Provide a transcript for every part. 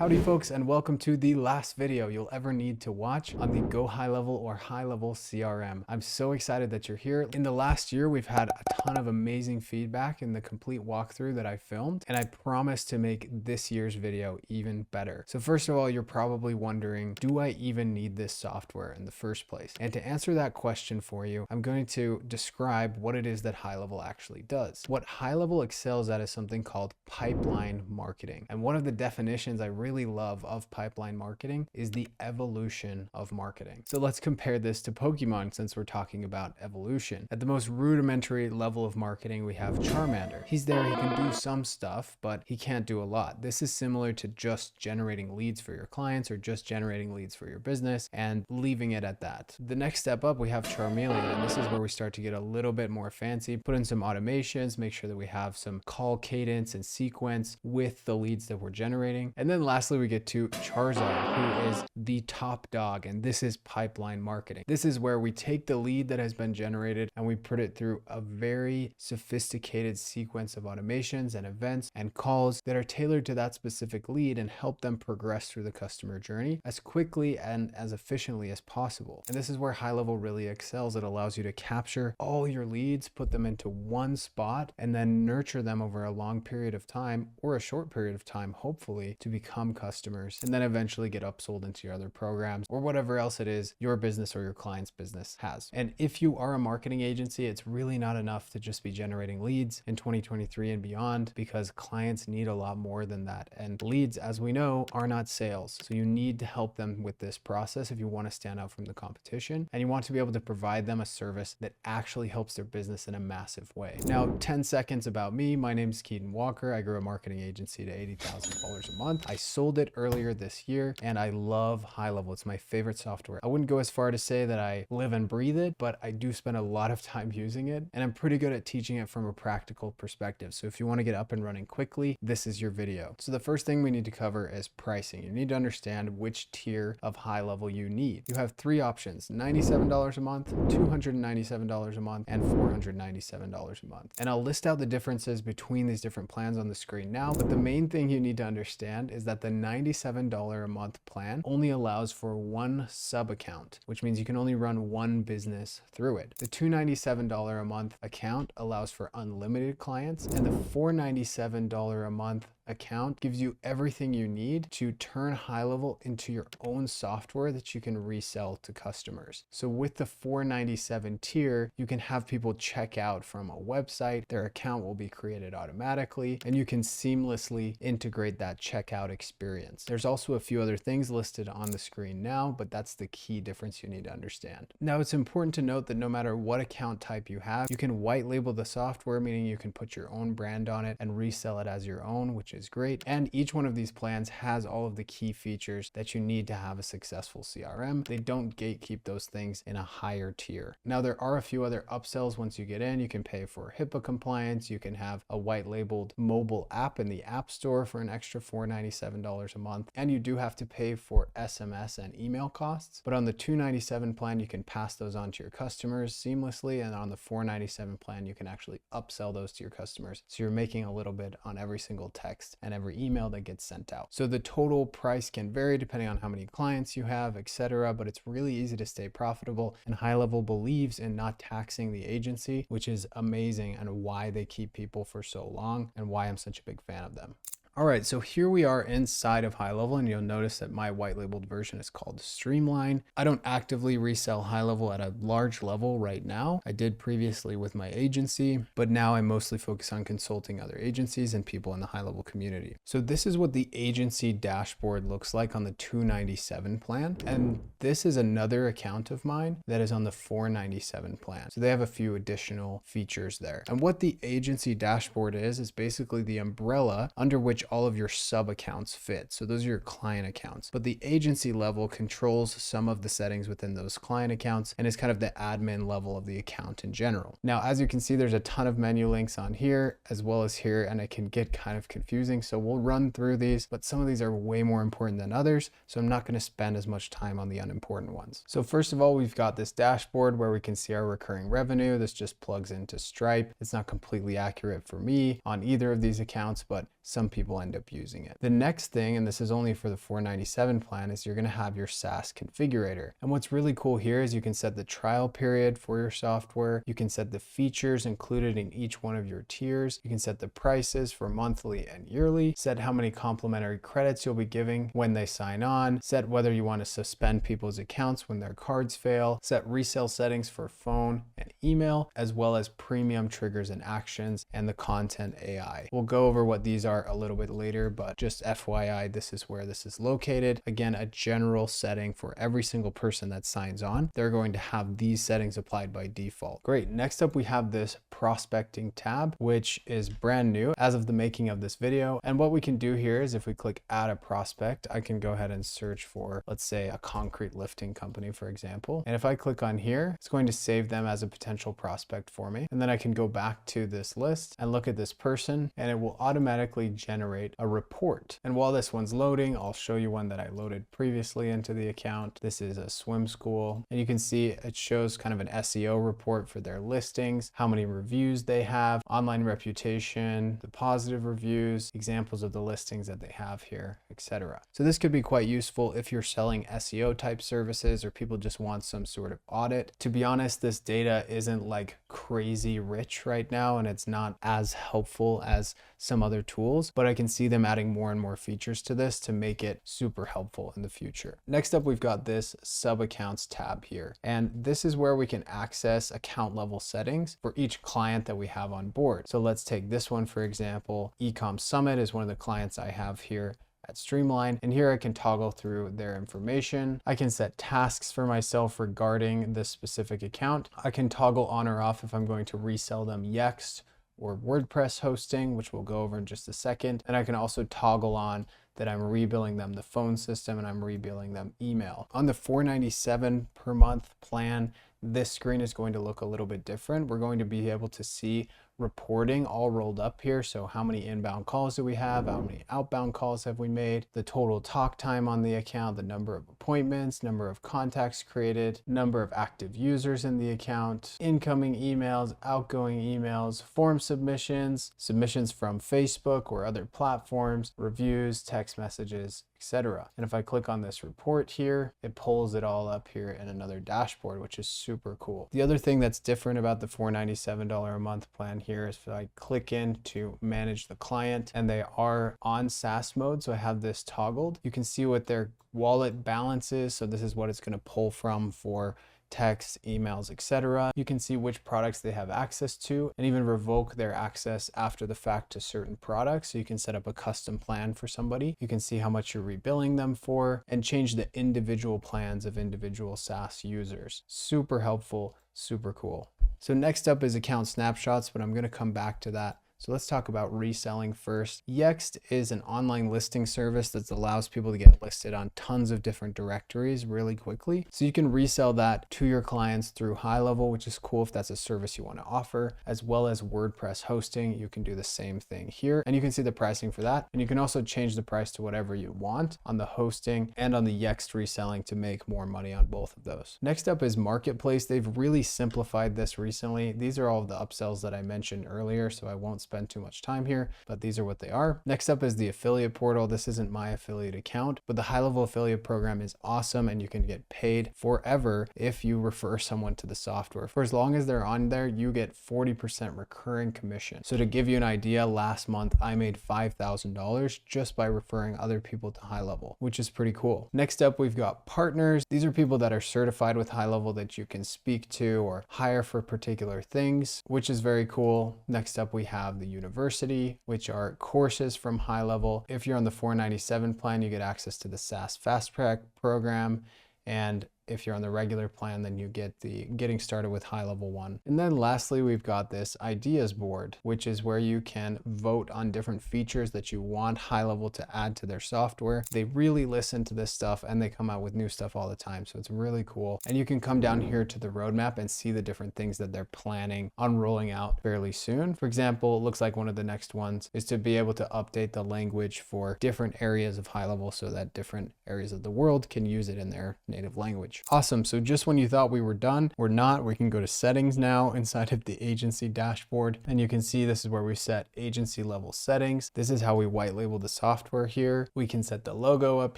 Howdy folks, and welcome to the last video you'll ever need to watch on the GoHighLevel or high-level CRM. I'm so excited that you're here. In the last year, we've had a ton of amazing feedback in the complete walkthrough that I filmed, and I promise to make this year's video even better. So first of all, you're probably wondering, do I even need this software in the first place? And to answer that question for you, I'm going to describe what it is that high-level actually does. What high-level excels at is something called pipeline marketing. And one of the definitions I really love of pipeline marketing is the evolution of marketing. So let's compare this to Pokemon since we're talking about evolution. At the most rudimentary level of marketing, we have Charmander. He's there, he can do some stuff, but he can't do a lot. This is similar to just generating leads for your clients or just generating leads for your business and leaving it at that. The next step up, we have Charmeleon, and this is where we start to get a little bit more fancy, put in some automations, make sure that we have some call cadence and sequence with the leads that we're generating. And then lastly, we get to Charizard, who is the top dog, and this is pipeline marketing. This is where we take the lead that has been generated and we put it through a very sophisticated sequence of automations and events and calls that are tailored to that specific lead and help them progress through the customer journey as quickly and as efficiently as possible. And this is where high-level really excels. It allows you to capture all your leads, put them into one spot, and then nurture them over a long period of time or a short period of time, hopefully, to become customers and then eventually get upsold into your other programs or whatever else it is your business or your client's business has. And if you are a marketing agency, it's really not enough to just be generating leads in 2023 and beyond, because clients need a lot more than that. And leads, as we know, are not sales. So you need to help them with this process if you want to stand out from the competition, and you want to be able to provide them a service that actually helps their business in a massive way. Now, 10 seconds about me. My name is Keaton Walker. I grew a marketing agency to $80,000 a month. I sold it earlier this year, and I love high-level. It's my favorite software. I wouldn't go as far to say that I live and breathe it, but I do spend a lot of time using it, and I'm pretty good at teaching it from a practical perspective. So if you want to get up and running quickly, this is your video. So the first thing we need to cover is pricing. You need to understand which tier of high-level you need. You have three options: $97 a month, $297 a month, and $497 a month. And I'll list out the differences between these different plans on the screen now, but the main thing you need to understand is that the $97 a month plan only allows for one sub account, which means you can only run one business through it. The $297 a month account allows for unlimited clients, and the $497 a month account gives you everything you need to turn high-level into your own software that you can resell to customers. So with the $497 tier, you can have people check out from a website, their account will be created automatically, and you can seamlessly integrate that checkout experience. There's also a few other things listed on the screen now, but that's the key difference you need to understand. Now, it's important to note that no matter what account type you have, you can white label the software, meaning you can put your own brand on it and resell it as your own, which is great. And each one of these plans has all of the key features that you need to have a successful CRM. They don't gatekeep those things in a higher tier. Now, there are a few other upsells once you get in. You can pay for HIPAA compliance. You can have a white labeled mobile app in the App Store for an extra $497 a month. And you do have to pay for SMS and email costs. But on the $297 plan, you can pass those on to your customers seamlessly. And on the $497 plan, you can actually upsell those to your customers. So you're making a little bit on every single text and every email that gets sent out. So the total price can vary depending on how many clients you have, etc. But it's really easy to stay profitable, and high-level believes in not taxing the agency, which is amazing and why they keep people for so long and why I'm such a big fan of them. All right, so here we are inside of high-level, and you'll notice that my white labeled version is called Streamline. I don't actively resell high-level at a large level right now. I did previously with my agency, but now I mostly focus on consulting other agencies and people in the high-level community. So this is what the agency dashboard looks like on the $297 plan, and this is another account of mine that is on the $497 plan. So they have a few additional features there. And what the agency dashboard is basically the umbrella under which all of your sub accounts fit. So those are your client accounts, but the agency level controls some of the settings within those client accounts and is kind of the admin level of the account in general. Now, as you can see, there's a ton of menu links on here as well as here, and it can get kind of confusing. So we'll run through these, but some of these are way more important than others. So I'm not going to spend as much time on the unimportant ones. So first of all, we've got this dashboard where we can see our recurring revenue. This just plugs into Stripe. It's not completely accurate for me on either of these accounts, but some people end up using it. The next thing, and this is only for the $497 plan, is you're going to have your SaaS configurator. And what's really cool here is you can set the trial period for your software. You can set the features included in each one of your tiers. You can set the prices for monthly and yearly, set how many complimentary credits you'll be giving when they sign on, set whether you want to suspend people's accounts when their cards fail, set resale settings for phone and email, as well as premium triggers and actions and the content AI. We'll go over what these are a little bit later, but just FYI, this is where this is located. Again, a general setting for every single person that signs on. They're going to have these settings applied by default. Great. Next up, we have this prospecting tab, which is brand new as of the making of this video. And what we can do here is if we click add a prospect, I can go ahead and search for, let's say, a concrete lifting company, for example. And if I click on here, it's going to save them as a potential prospect for me. And then I can go back to this list and look at this person, and it will automatically generate a report. And while this one's loading, I'll show you one that I loaded previously into the account. This is a swim school, and you can see it shows kind of an SEO report for their listings, how many reviews they have, online reputation, the positive reviews, examples of the listings that they have here, etc. So this could be quite useful if you're selling SEO type services or people just want some sort of audit. To be honest, this data isn't like crazy rich right now, and it's not as helpful as some other tools, but I can see them adding more and more features to this to make it super helpful in the future. Next up, we've got this sub accounts tab here, and this is where we can access account level settings for each client that we have on board. So let's take this one, for example. Ecom Summit is one of the clients I have here at Streamline, and here I can toggle through their information. I can set tasks for myself regarding this specific account. I can toggle on or off if I'm going to resell them Yext or WordPress hosting, which we'll go over in just a second. And I can also toggle on that I'm rebilling them the phone system and I'm rebilling them email. On the $497 per month plan, this screen is going to look a little bit different. We're going to be able to see reporting all rolled up here. So how many inbound calls do we have? How many outbound calls have we made? The total talk time on the account, the number of appointments, number of contacts created, number of active users in the account, incoming emails, outgoing emails, form submissions, submissions from Facebook or other platforms, reviews, text messages, etc. And if I click on this report here, it pulls it all up here in another dashboard, which is super cool. The other thing that's different about the $497 a month plan here is if I click in to manage the client and they are on SaaS mode, so I have this toggled, you can see what their wallet balance is. So this is what it's going to pull from for texts, emails, etc. You can see which products they have access to and even revoke their access after the fact to certain products. So you can set up a custom plan for somebody. You can see how much you're rebilling them for and change the individual plans of individual SaaS users. Super helpful, super cool. So next up is account snapshots, but I'm going to come back to that. So let's talk about reselling first. Yext is an online listing service that allows people to get listed on tons of different directories really quickly. So you can resell that to your clients through highlevel, which is cool if that's a service you want to offer, as well as WordPress hosting. You can do the same thing here, and you can see the pricing for that. And you can also change the price to whatever you want on the hosting and on the Yext reselling to make more money on both of those. Next up is Marketplace. They've really simplified this recently. These are all of the upsells that I mentioned earlier, so I won't spend too much time here, but these are what they are. Next up is the affiliate portal. This isn't my affiliate account, but the highlevel affiliate program is awesome and you can get paid forever if you refer someone to the software. For as long as they're on there, you get 40% recurring commission. So to give you an idea, last month I made $5,000 just by referring other people to highlevel, which is pretty cool. Next up, we've got partners. These are people that are certified with highlevel that you can speak to or hire for particular things, which is very cool. Next up, we have the university, which are courses from highlevel. If you're on the $497 plan, you get access to the SaaS Fast Track program. And if you're on the regular plan, then you get the getting started with highlevel one. And then lastly, we've got this ideas board, which is where you can vote on different features that you want highlevel to add to their software. They really listen to this stuff and they come out with new stuff all the time. So it's really cool. And you can come down here to the roadmap and see the different things that they're planning on rolling out fairly soon. For example, it looks like one of the next ones is to be able to update the language for different areas of highlevel so that different areas of the world can use it in their native language. page. Awesome. So just when you thought we were done, we're not. We can go to settings now inside of the agency dashboard, and you can see this is where we set agency level settings. This is how we white label the software here. We can set the logo up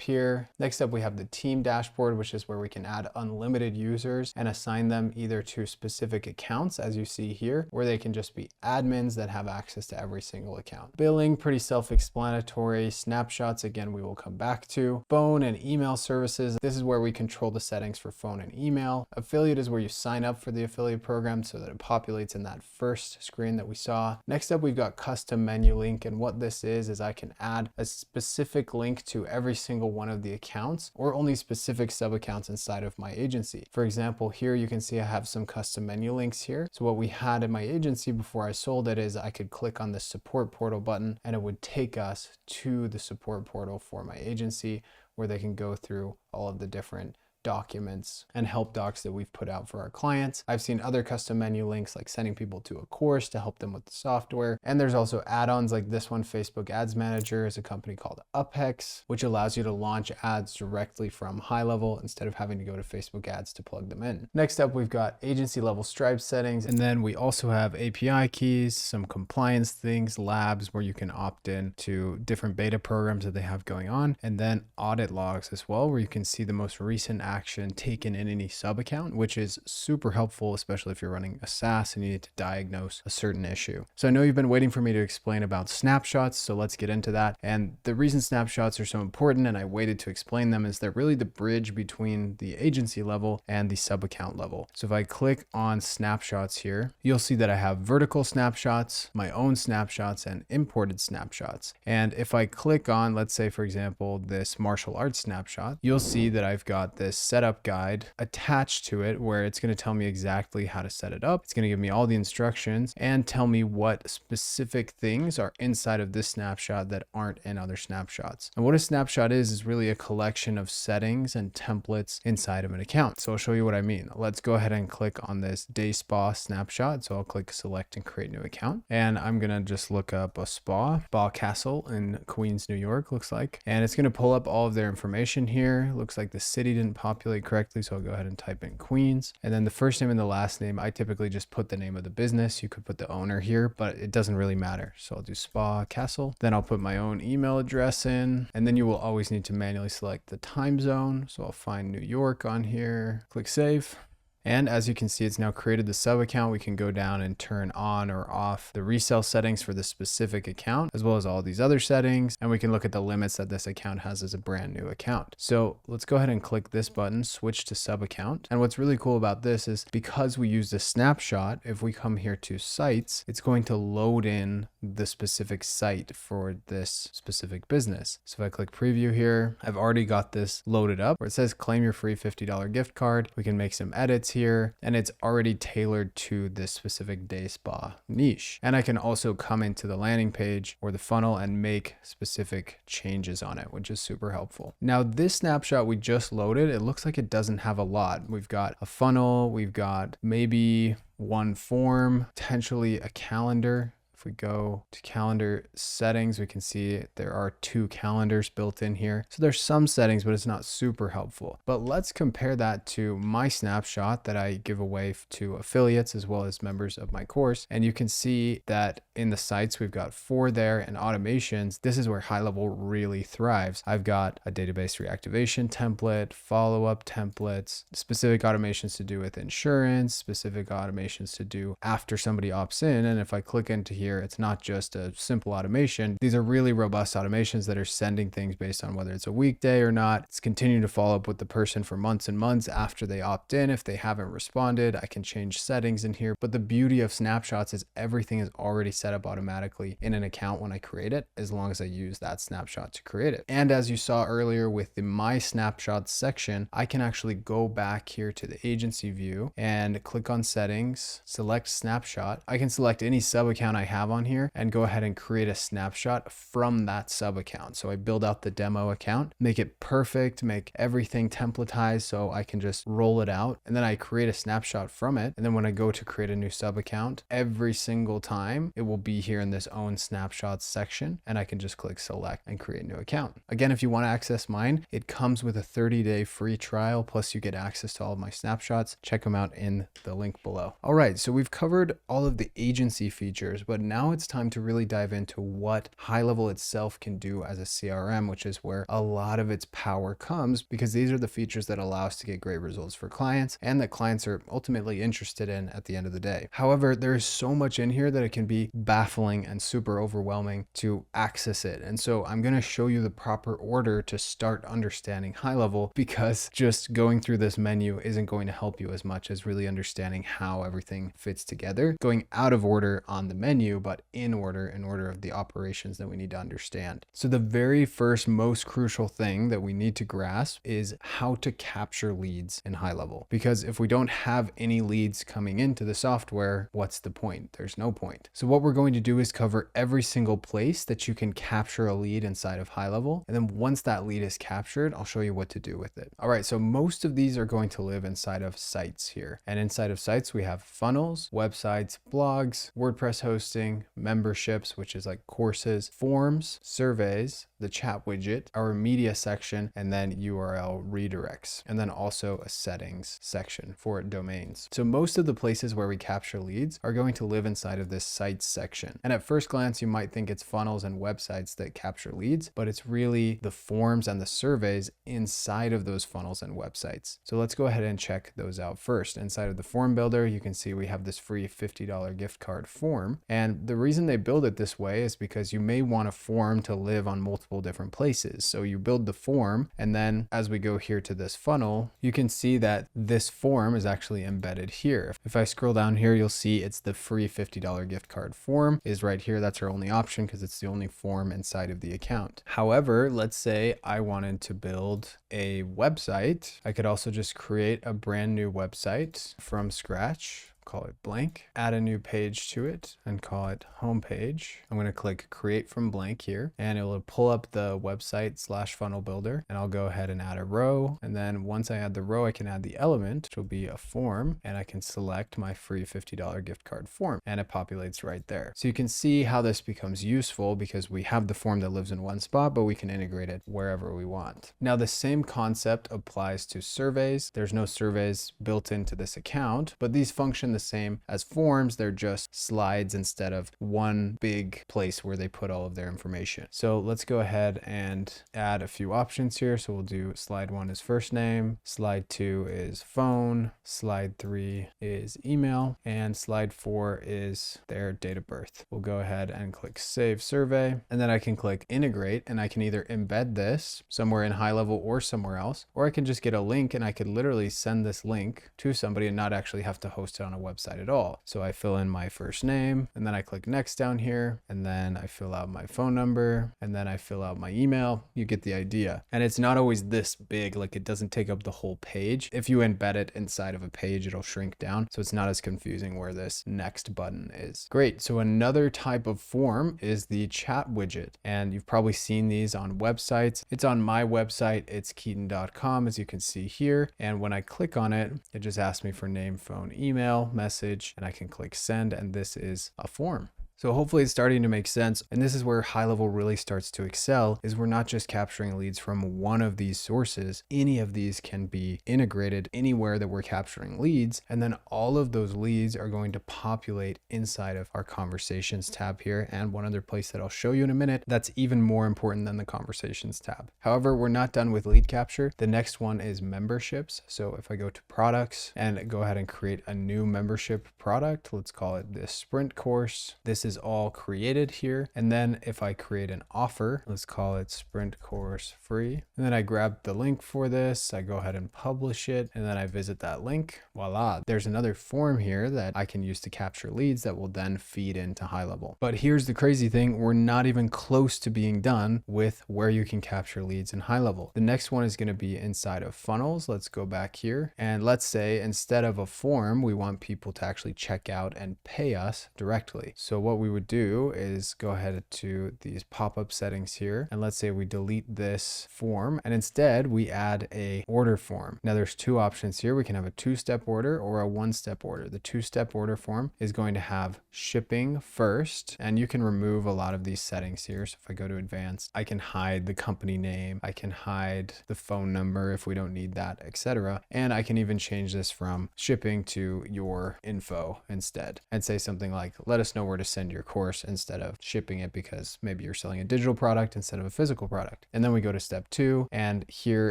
here. Next up, we have the team dashboard, which is where we can add unlimited users and assign them either to specific accounts, as you see here, or they can just be admins that have access to every single account. Billing, pretty self-explanatory. Snapshots, again, we will come back to. Phone and email services. This is where we control the settings for phone and email. Affiliate is where you sign up for the affiliate program so that it populates in that first screen that we saw. Next up, we've got custom menu link. And what this is I can add a specific link to every single one of the accounts or only specific sub accounts inside of my agency. For example, here you can see I have some custom menu links here. So what we had in my agency before I sold it is I could click on the support portal button and it would take us to the support portal for my agency where they can go through all of the different documents and help docs that we've put out for our clients. I've seen other custom menu links like sending people to a course to help them with the software. And there's also add-ons like this one. Facebook Ads Manager is a company called Upex, which allows you to launch ads directly from HighLevel instead of having to go to Facebook ads to plug them in. Next up, we've got agency level Stripe settings. And then we also have API keys, some compliance things, labs where you can opt in to different beta programs that they have going on. And then audit logs as well, where you can see the most recent action taken in any sub account, which is super helpful, especially if you're running a SaaS and you need to diagnose a certain issue. So I know you've been waiting for me to explain about snapshots, so let's get into that. And the reason snapshots are so important, and I waited to explain them, is they're really the bridge between the agency level and the sub account level. So if I click on snapshots here, you'll see that I have vertical snapshots, my own snapshots, and imported snapshots. And if I click on, let's say for example, this martial arts snapshot, you'll see that I've got this setup guide attached to it where it's going to tell me exactly how to set it up. It's going to give me all the instructions and tell me what specific things are inside of this snapshot that aren't in other snapshots. And what a snapshot is really a collection of settings and templates inside of an account. So I'll show you what I mean. Let's go ahead and click on this day spa snapshot. So I'll click select and create new account. And I'm going to just look up a spa castle in Queens, New York, looks like. And it's going to pull up all of their information here. Looks like the city didn't populate correctly, so I'll go ahead and type in Queens. And then the first name and the last name, I typically just put the name of the business. You could put the owner here, but it doesn't really matter. So I'll do spa castle. Then I'll put my own email address in, and then you will always need to manually select the time zone. So I'll find New York on here, click save. And as you can see, it's now created the sub account. We can go down and turn on or off the resale settings for the specific account, as well as all these other settings. And we can look at the limits that this account has as a brand new account. So let's go ahead and click this button, switch to sub account. And what's really cool about this is because we use the snapshot, if we come here to sites, it's going to load in the specific site for this specific business. So if I click preview here, I've already got this loaded up where it says claim your free $50 gift card. We can make some edits here, and it's already tailored to this specific day spa niche. And I can also come into the landing page or the funnel and make specific changes on it, which is super helpful. Now this snapshot we just loaded, it looks like it doesn't have a lot. We've got a funnel, we've got maybe one form, potentially a calendar. If we go to calendar settings, we can see there are 2 calendars built in here. So there's some settings, but it's not super helpful. But let's compare that to my snapshot that I give away to affiliates as well as members of my course. And you can see that in the sites, we've got 4 there, and automations. This is where HighLevel really thrives. I've got a database reactivation template, follow-up templates, specific automations to do with insurance, specific automations to do after somebody opts in. And if I click into here, it's not just a simple automation. These are really robust automations that are sending things based on whether it's a weekday or not. It's continuing to follow up with the person for months and months after they opt in. If they haven't responded, I can change settings in here. But the beauty of snapshots is everything is already set up automatically in an account when I create it, as long as I use that snapshot to create it. And as you saw earlier with the My Snapshots section, I can actually go back here to the agency view and click on settings, select snapshot. I can select any sub account I have have on here and go ahead and create a snapshot from that sub account. So I build out the demo account, make it perfect, make everything templatized so I can just roll it out. And then I create a snapshot from it. And then when I go to create a new sub account, every single time it will be here in this own snapshots section. And I can just click select and create a new account. Again, if you want to access mine, it comes with a 30-day free trial. Plus you get access to all of my snapshots. Check them out in the link below. All right, so we've covered all of the agency features, but now it's time to really dive into what highlevel itself can do as a CRM, which is where a lot of its power comes, because these are the features that allow us to get great results for clients and that clients are ultimately interested in at the end of the day. However, there is so much in here that it can be baffling and super overwhelming to access it. And so I'm going to show you the proper order to start understanding highlevel, because just going through this menu isn't going to help you as much as really understanding how everything fits together, going out of order on the menu, but in order of the operations that we need to understand. So the very first most crucial thing that we need to grasp is how to capture leads in highlevel. Because if we don't have any leads coming into the software, what's the point? There's no point. So what we're going to do is cover every single place that you can capture a lead inside of highlevel. And then once that lead is captured, I'll show you what to do with it. All right, so most of these are going to live inside of sites here. And inside of sites, we have funnels, websites, blogs, WordPress hosting, memberships, which is like courses, forms, surveys, the chat widget, our media section, and then URL redirects, and then also a settings section for domains. So most of the places where we capture leads are going to live inside of this sites section. And at first glance, you might think it's funnels and websites that capture leads, but it's really the forms and the surveys inside of those funnels and websites. So let's go ahead and check those out first. Inside of the form builder, you can see we have this free $50 gift card form. And the reason they build it this way is because you may want a form to live on multiple different places. So you build the form, and then as we go here to this funnel, you can see that this form is actually embedded here. If I scroll down here, you'll see it's the free $50 gift card form is right here. That's our only option because it's the only form inside of the account. However, let's say I wanted to build a website. I could also just create a brand new website from scratch. Call it blank, add a new page to it and call it homepage. I'm going to click create from blank here, and it will pull up the website / funnel builder, and I'll go ahead and add a row. And then once I add the row, I can add the element, which will be a form, and I can select my free $50 gift card form, and it populates right there. So you can see how this becomes useful because we have the form that lives in one spot, but we can integrate it wherever we want. Now the same concept applies to surveys. There's no surveys built into this account, but these function the same as forms. They're just slides instead of one big place where they put all of their information. So let's go ahead and add a few options here. So we'll do slide 1 is first name, slide 2 is phone, slide 3 is email, and slide 4 is their date of birth. We'll go ahead and click save survey, and then I can click integrate, and I can either embed this somewhere in highlevel or somewhere else, or I can just get a link and I could literally send this link to somebody and not actually have to host it on a website at all. So I fill in my first name, and then I click next down here, and then I fill out my phone number, and then I fill out my email. You get the idea. And it's not always this big, like it doesn't take up the whole page. If you embed it inside of a page, it'll shrink down. So it's not as confusing where this next button is. Great. So another type of form is the chat widget. And you've probably seen these on websites. It's on my website. It's keaton.com, as you can see here. And when I click on it, it just asks me for name, phone, email, message, and I can click send, and this is a form. So hopefully it's starting to make sense. And this is where highlevel really starts to excel, is we're not just capturing leads from one of these sources. Any of these can be integrated anywhere that we're capturing leads. And then all of those leads are going to populate inside of our conversations tab here. And one other place that I'll show you in a minute, that's even more important than the conversations tab. However, we're not done with lead capture. The next one is memberships. So if I go to products and go ahead and create a new membership product, let's call it this sprint course. This is all created here. And then if I create an offer, let's call it sprint course free. And then I grab the link for this. I go ahead and publish it. And then I visit that link. Voila. There's another form here that I can use to capture leads that will then feed into highlevel. But here's the crazy thing. We're not even close to being done with where you can capture leads in highlevel. The next one is going to be inside of funnels. Let's go back here. And let's say instead of a form, we want people to actually check out and pay us directly. So what what we would do is go ahead to these pop-up settings here. And let's say we delete this form and instead we add a order form. Now there's two options here. We can have a 2-step order or a 1-step order. The 2-step order form is going to have shipping first, and you can remove a lot of these settings here. So if I go to advanced, I can hide the company name, I can hide the phone number if we don't need that, etc. And I can even change this from shipping to your info instead and say something like, let us know where to send your course instead of shipping it, because maybe you're selling a digital product instead of a physical product. And then we go to step 2, and here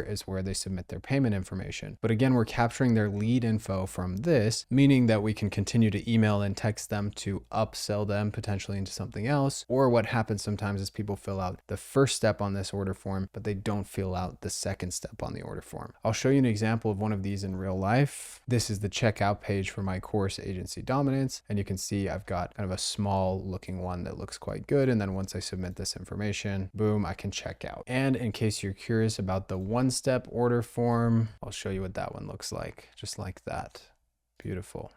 is where they submit their payment information. But again, we're capturing their lead info from this, meaning that we can continue to email and text them to upsell them potentially into something else. Or what happens sometimes is people fill out the first step on this order form, but they don't fill out the second step on the order form. I'll show you an example of one of these in real life. This is the checkout page for my course Agency Dominance. And you can see I've got kind of a small looking one that looks quite good. And then once I submit this information, boom, I can check out. And in case you're curious about the 1-step order form, I'll show you what that one looks like, just like that. Beautiful.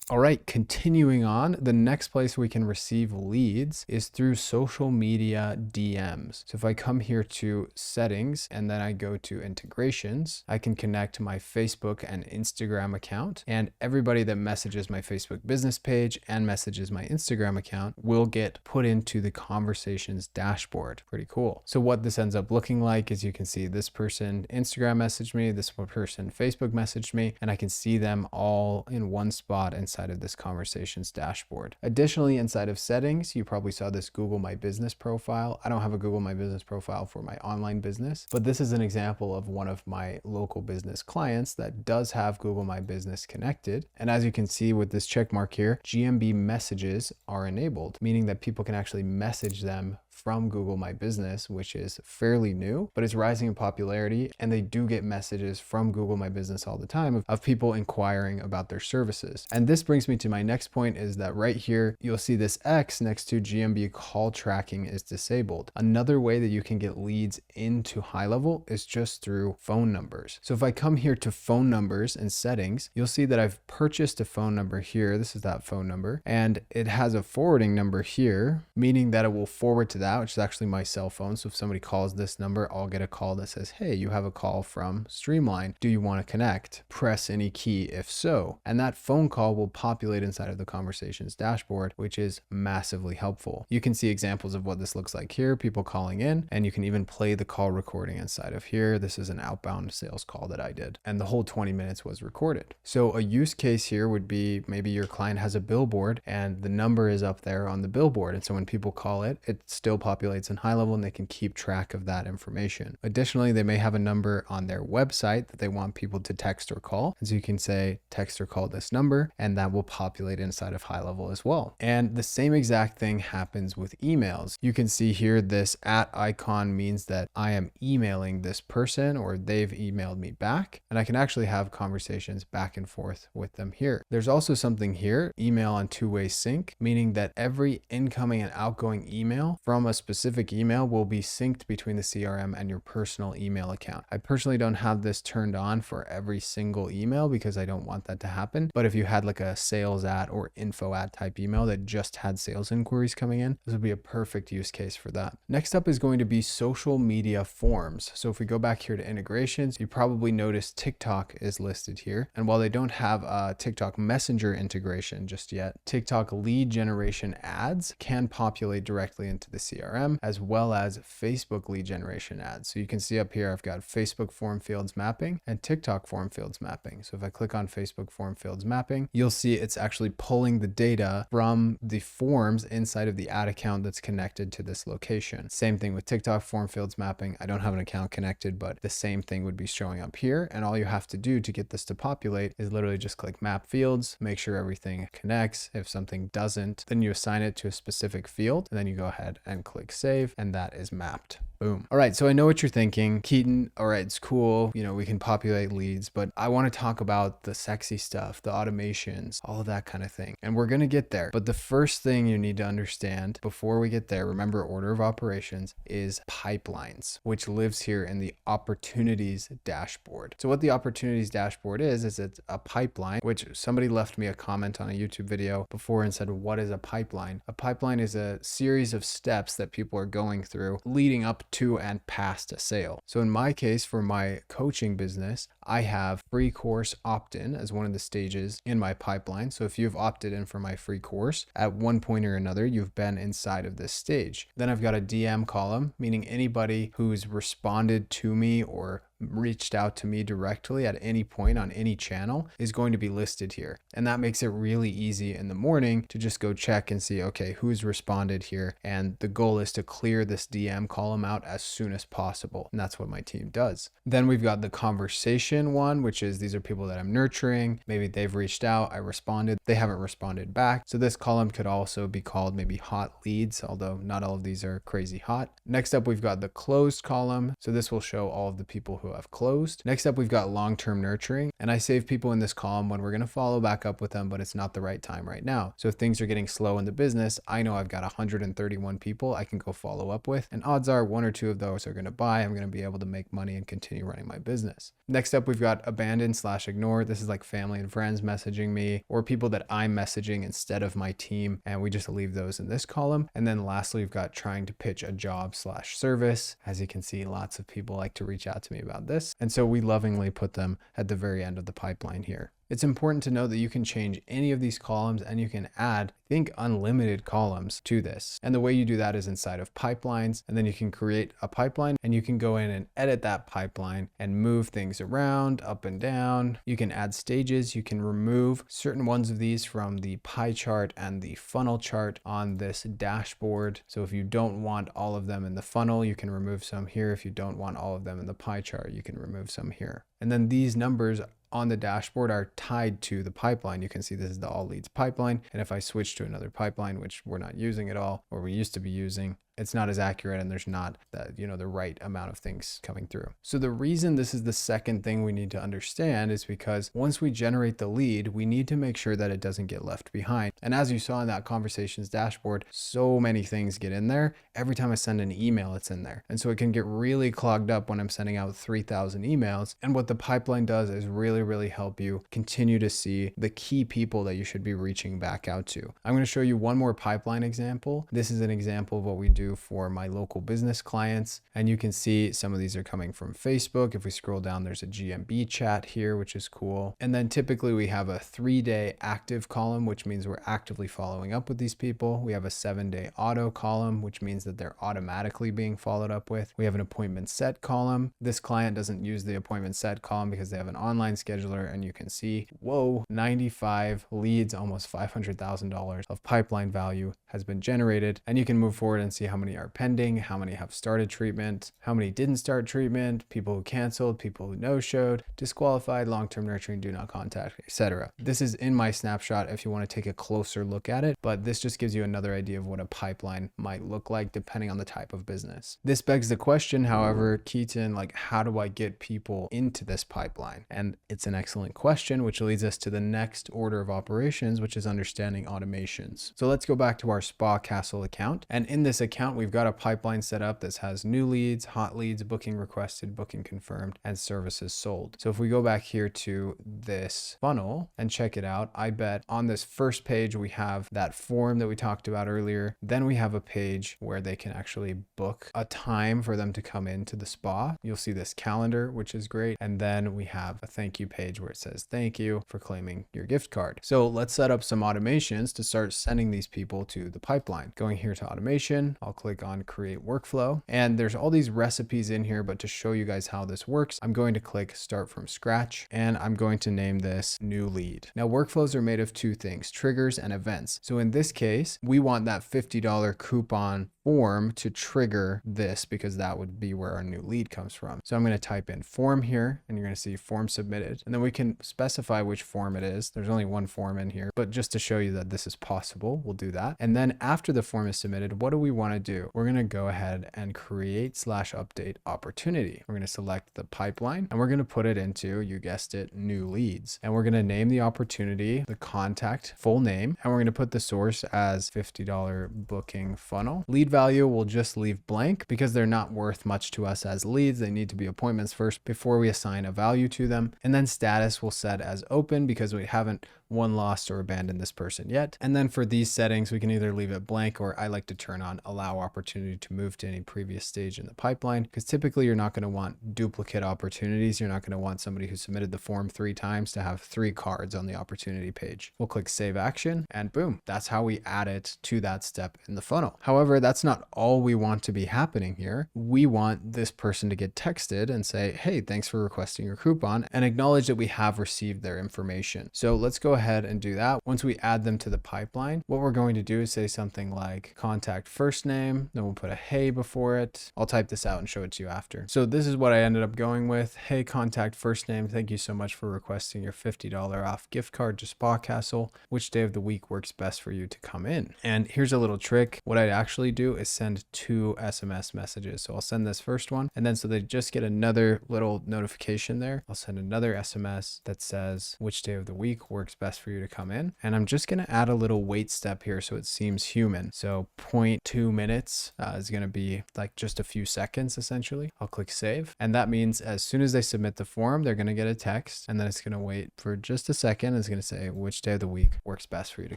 All right, continuing on, the next place we can receive leads is through social media DMs. So if I come here to settings and then I go to integrations, I can connect my Facebook and Instagram account, and everybody that messages my Facebook business page and messages my Instagram account will get put into the conversations dashboard. Pretty cool. So what this ends up looking like is you can see this person Instagram messaged me, this person Facebook messaged me, and I can see them all in one spot inside of this conversations dashboard. Additionally, inside of settings, you probably saw this Google My Business profile. I don't have a Google My Business profile for my online business, but this is an example of one of my local business clients that does have Google My Business connected. And as you can see with this check mark here, GMB messages are enabled, meaning that people can actually message them from Google My Business, which is fairly new, but it's rising in popularity. And they do get messages from Google My Business all the time of people inquiring about their services. And this brings me to my next point, is that right here, you'll see this X next to GMB call tracking is disabled. Another way that you can get leads into HighLevel is just through phone numbers. So if I come here to phone numbers and settings, you'll see that I've purchased a phone number here. This is that phone number, and it has a forwarding number here, meaning that it will forward to that, which is actually my cell phone. So if somebody calls this number, I'll get a call that says, hey, you have a call from Streamline. Do you want to connect? Press any key if so. And that phone call will populate inside of the conversations dashboard, which is massively helpful. You can see examples of what this looks like here, people calling in, and you can even play the call recording inside of here. This is an outbound sales call that I did, and the whole 20 minutes was recorded. So a use case here would be maybe your client has a billboard and the number is up there on the billboard. And so when people call it, it still populates in HighLevel and they can keep track of that information. Additionally, they may have a number on their website that they want people to text or call. And so you can say text or call this number, and that will populate inside of HighLevel as well. And the same exact thing happens with emails. You can see here this @ icon means that I am emailing this person or they've emailed me back, and I can actually have conversations back and forth with them here. There's also something here, email on two-way sync, meaning that every incoming and outgoing email from a specific email will be synced between the CRM and your personal email account. I personally don't have this turned on for every single email because I don't want that to happen. But if you had like a sales @ or info @ type email that just had sales inquiries coming in, this would be a perfect use case for that. Next up is going to be social media forms. So if we go back here to integrations, you probably noticed TikTok is listed here. And while they don't have a TikTok Messenger integration just yet, TikTok lead generation ads can populate directly into the CRM, as well as Facebook lead generation ads. So you can see up here, I've got Facebook form fields mapping and TikTok form fields mapping. So if I click on Facebook form fields mapping, you'll see it's actually pulling the data from the forms inside of the ad account that's connected to this location. Same thing with TikTok form fields mapping. I don't have an account connected, but the same thing would be showing up here. And all you have to do to get this to populate is literally just click map fields, make sure everything connects. If something doesn't, then you assign it to a specific field, and then you go ahead and click save, and that is mapped. Boom. All right, so I know what you're thinking. Keaton, all right, it's cool. You know, we can populate leads, but I want to talk about the sexy stuff, the automations, all of that kind of thing. And we're going to get there. But the first thing you need to understand before we get there, remember order of operations, is pipelines, which lives here in the opportunities dashboard. So what the opportunities dashboard is it's a pipeline, which somebody left me a comment on a YouTube video before and said, what is a pipeline? A pipeline is a series of steps that people are going through leading up to and past a sale. So in my case, for my coaching business, I have free course opt-in as one of the stages in my pipeline. So if you've opted in for my free course at one point or another, you've been inside of this stage. Then I've got a DM column, meaning anybody who's responded to me or reached out to me directly at any point on any channel is going to be listed here. And that makes it really easy in the morning to just go check and see, okay, who's responded here. And the goal is to clear this DM column out as soon as possible. And that's what my team does. Then we've got the conversation one, which is these are people that I'm nurturing. Maybe they've reached out, I responded, they haven't responded back. So this column could also be called maybe hot leads, although not all of these are crazy hot. Next up, we've got the closed column. So this will show all of the people who have closed. Next up, we've got long-term nurturing, and I save people in this column when we're going to follow back up with them, but it's not the right time right now. So if things are getting slow in the business, I know I've got 131 people I can go follow up with, and odds are one or two of those are going to buy. I'm going to be able to make money and continue running my business. Next up, we've got abandon/ignore. This is like family and friends messaging me or people that I'm messaging instead of my team, and we just leave those in this column. And then lastly, we've got trying to pitch a job/service. As you can see, lots of people like to reach out to me about this. And so we lovingly put them at the very end of the pipeline here. It's important to know that you can change any of these columns and you can add, I think, unlimited columns to this. And the way you do that is inside of pipelines, and then you can create a pipeline and you can go in and edit that pipeline and move things around up and down. You can add stages. You can remove certain ones of these from the pie chart and the funnel chart on this dashboard. So if you don't want all of them in the funnel, you can remove some here. If you don't want all of them in the pie chart, you can remove some here. And then these numbers on the dashboard are tied to the pipeline. You can see this is the all leads pipeline. And if I switch to another pipeline, which we're not using at all, or we used to be using, it's not as accurate and there's not the right amount of things coming through. So the reason this is the second thing we need to understand is because once we generate the lead, we need to make sure that it doesn't get left behind. And as you saw in that conversations dashboard, so many things get in there. Every time I send an email, it's in there. And so it can get really clogged up when I'm sending out 3,000 emails. And what the pipeline does is really help you continue to see the key people that you should be reaching back out to. I'm going to show you one more pipeline example. This is an example of what we do for my local business clients. And you can see some of these are coming from Facebook. If we scroll down, there's a GMB chat here, which is cool. And then typically we have a 3-day active column, which means we're actively following up with these people. We have a 7-day auto column, which means that they're automatically being followed up with. We have an appointment set column. This client doesn't use the appointment set column because they have an online scheduler, and you can see, whoa, 95 leads, almost $500,000 of pipeline value has been generated. And you can move forward and see how many are pending, how many have started treatment, how many didn't start treatment, people who canceled, people who no-showed, disqualified, long-term nurturing, do not contact, etc. This is in my snapshot if you want to take a closer look at it, but this just gives you another idea of what a pipeline might look like depending on the type of business. This begs the question, however, Keaton, like, how do I get people into this pipeline? And it's an excellent question, which leads us to the next order of operations, which is understanding automations. So let's go back to our Spa Castle account. And in this account, we've got a pipeline set up that has new leads, hot leads, booking requested, booking confirmed, and services sold. So if we go back here to this funnel and check it out, I bet on this first page, we have that form that we talked about earlier. Then we have a page where they can actually book a time for them to come into the spa. You'll see this calendar, which is great. And then we have a thank you page where it says, thank you for claiming your gift card. So let's set up some automations to start sending these people to the pipeline. Going here to automation, I'll click on create workflow, and there's all these recipes in here, but to show you guys how this works, I'm going to click start from scratch, and I'm going to name this new lead. Now workflows are made of two things, triggers and events. So in this case, we want that $50 coupon form to trigger this because that would be where our new lead comes from. So I'm going to type in form here, and you're going to see form submitted, and then we can specify which form it is. There's only one form in here, but just to show you that this is possible, we'll do that. And then after the form is submitted, what do we want to do, we're going to go ahead and create/update opportunity. We're going to select the pipeline and we're going to put it into, you guessed it, new leads. And we're going to name the opportunity, the contact full name, and we're going to put the source as $50 booking funnel. Lead value we'll just leave blank because they're not worth much to us as leads. They need to be appointments first before we assign a value to them. And then status we'll set as open because we haven't won, lost, or abandoned this person yet. And then for these settings, we can either leave it blank, or I like to turn on allow opportunity to move to any previous stage in the pipeline, because typically you're not going to want duplicate opportunities. You're not going to want somebody who submitted the form 3 times to have 3 cards on the opportunity page. We'll click save action and boom, that's how we add it to that step in the funnel. However, that's not all we want to be happening here. We want this person to get texted and say, hey, thanks for requesting your coupon, and acknowledge that we have received their information. So let's go ahead and do that. Once we add them to the pipeline, what we're going to do is say something like contact first name, then we'll put a hey before it. I'll type this out and show it to you after. So this is what I ended up going with. Hey, contact first name, thank you so much for requesting your $50 off gift card to Spa Castle. Which day of the week works best for you to come in? And here's a little trick. What I'd actually do is send 2 SMS messages. So I'll send this first one, and then so they just get another little notification there, I'll send another SMS that says which day of the week works best for you to come in. And I'm just going to add a little wait step here so it seems human. So 0.2 minutes is going to be like just a few seconds essentially. I'll click save. And that means as soon as they submit the form, they're going to get a text, and then it's going to wait for just a second. It's going to say which day of the week works best for you to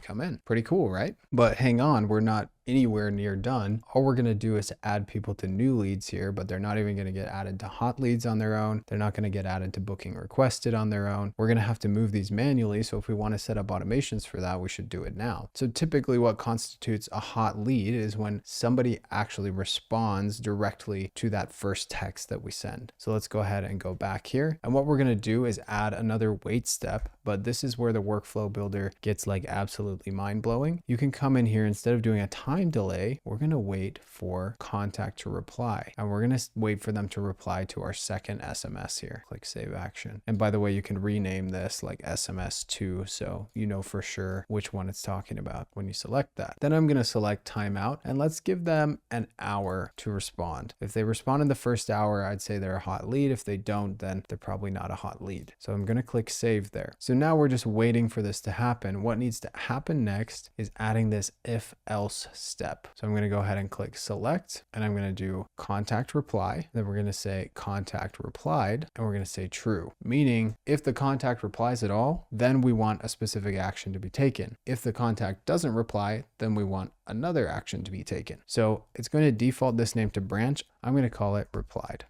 come in. Pretty cool, right? But hang on, we're not anywhere near done. All we're going to do is add people to new leads here, but they're not even going to get added to hot leads on their own. They're not going to get added to booking requested on their own. We're going to have to move these manually. So if we want to set up automations for that, we should do it now. So typically what constitutes a hot lead is when somebody actually responds directly to that first text that we send. So let's go ahead and go back here. And what we're going to do is add another wait step, but this is where the workflow builder gets like absolutely mind blowing. You can come in here, instead of doing a time delay, we're going to wait for contact to reply, and we're going to wait for them to reply to our second SMS here. Click save action. And by the way, you can rename this like SMS2 so you know for sure which one it's talking about when you select that. Then I'm going to select timeout, and let's give them an hour to respond. If they respond in the first hour, I'd say they're a hot lead. If they don't, then they're probably not a hot lead. So I'm going to click save there. So now we're just waiting for this to happen. What needs to happen next is adding this if else step. So I'm going to go ahead and click select, and I'm going to do contact reply. Then we're going to say contact replied, and we're going to say true, meaning if the contact replies at all, then we want a specific action to be taken. If the contact doesn't reply, then we want another action to be taken. So it's going to default this name to branch. I'm going to call it replied.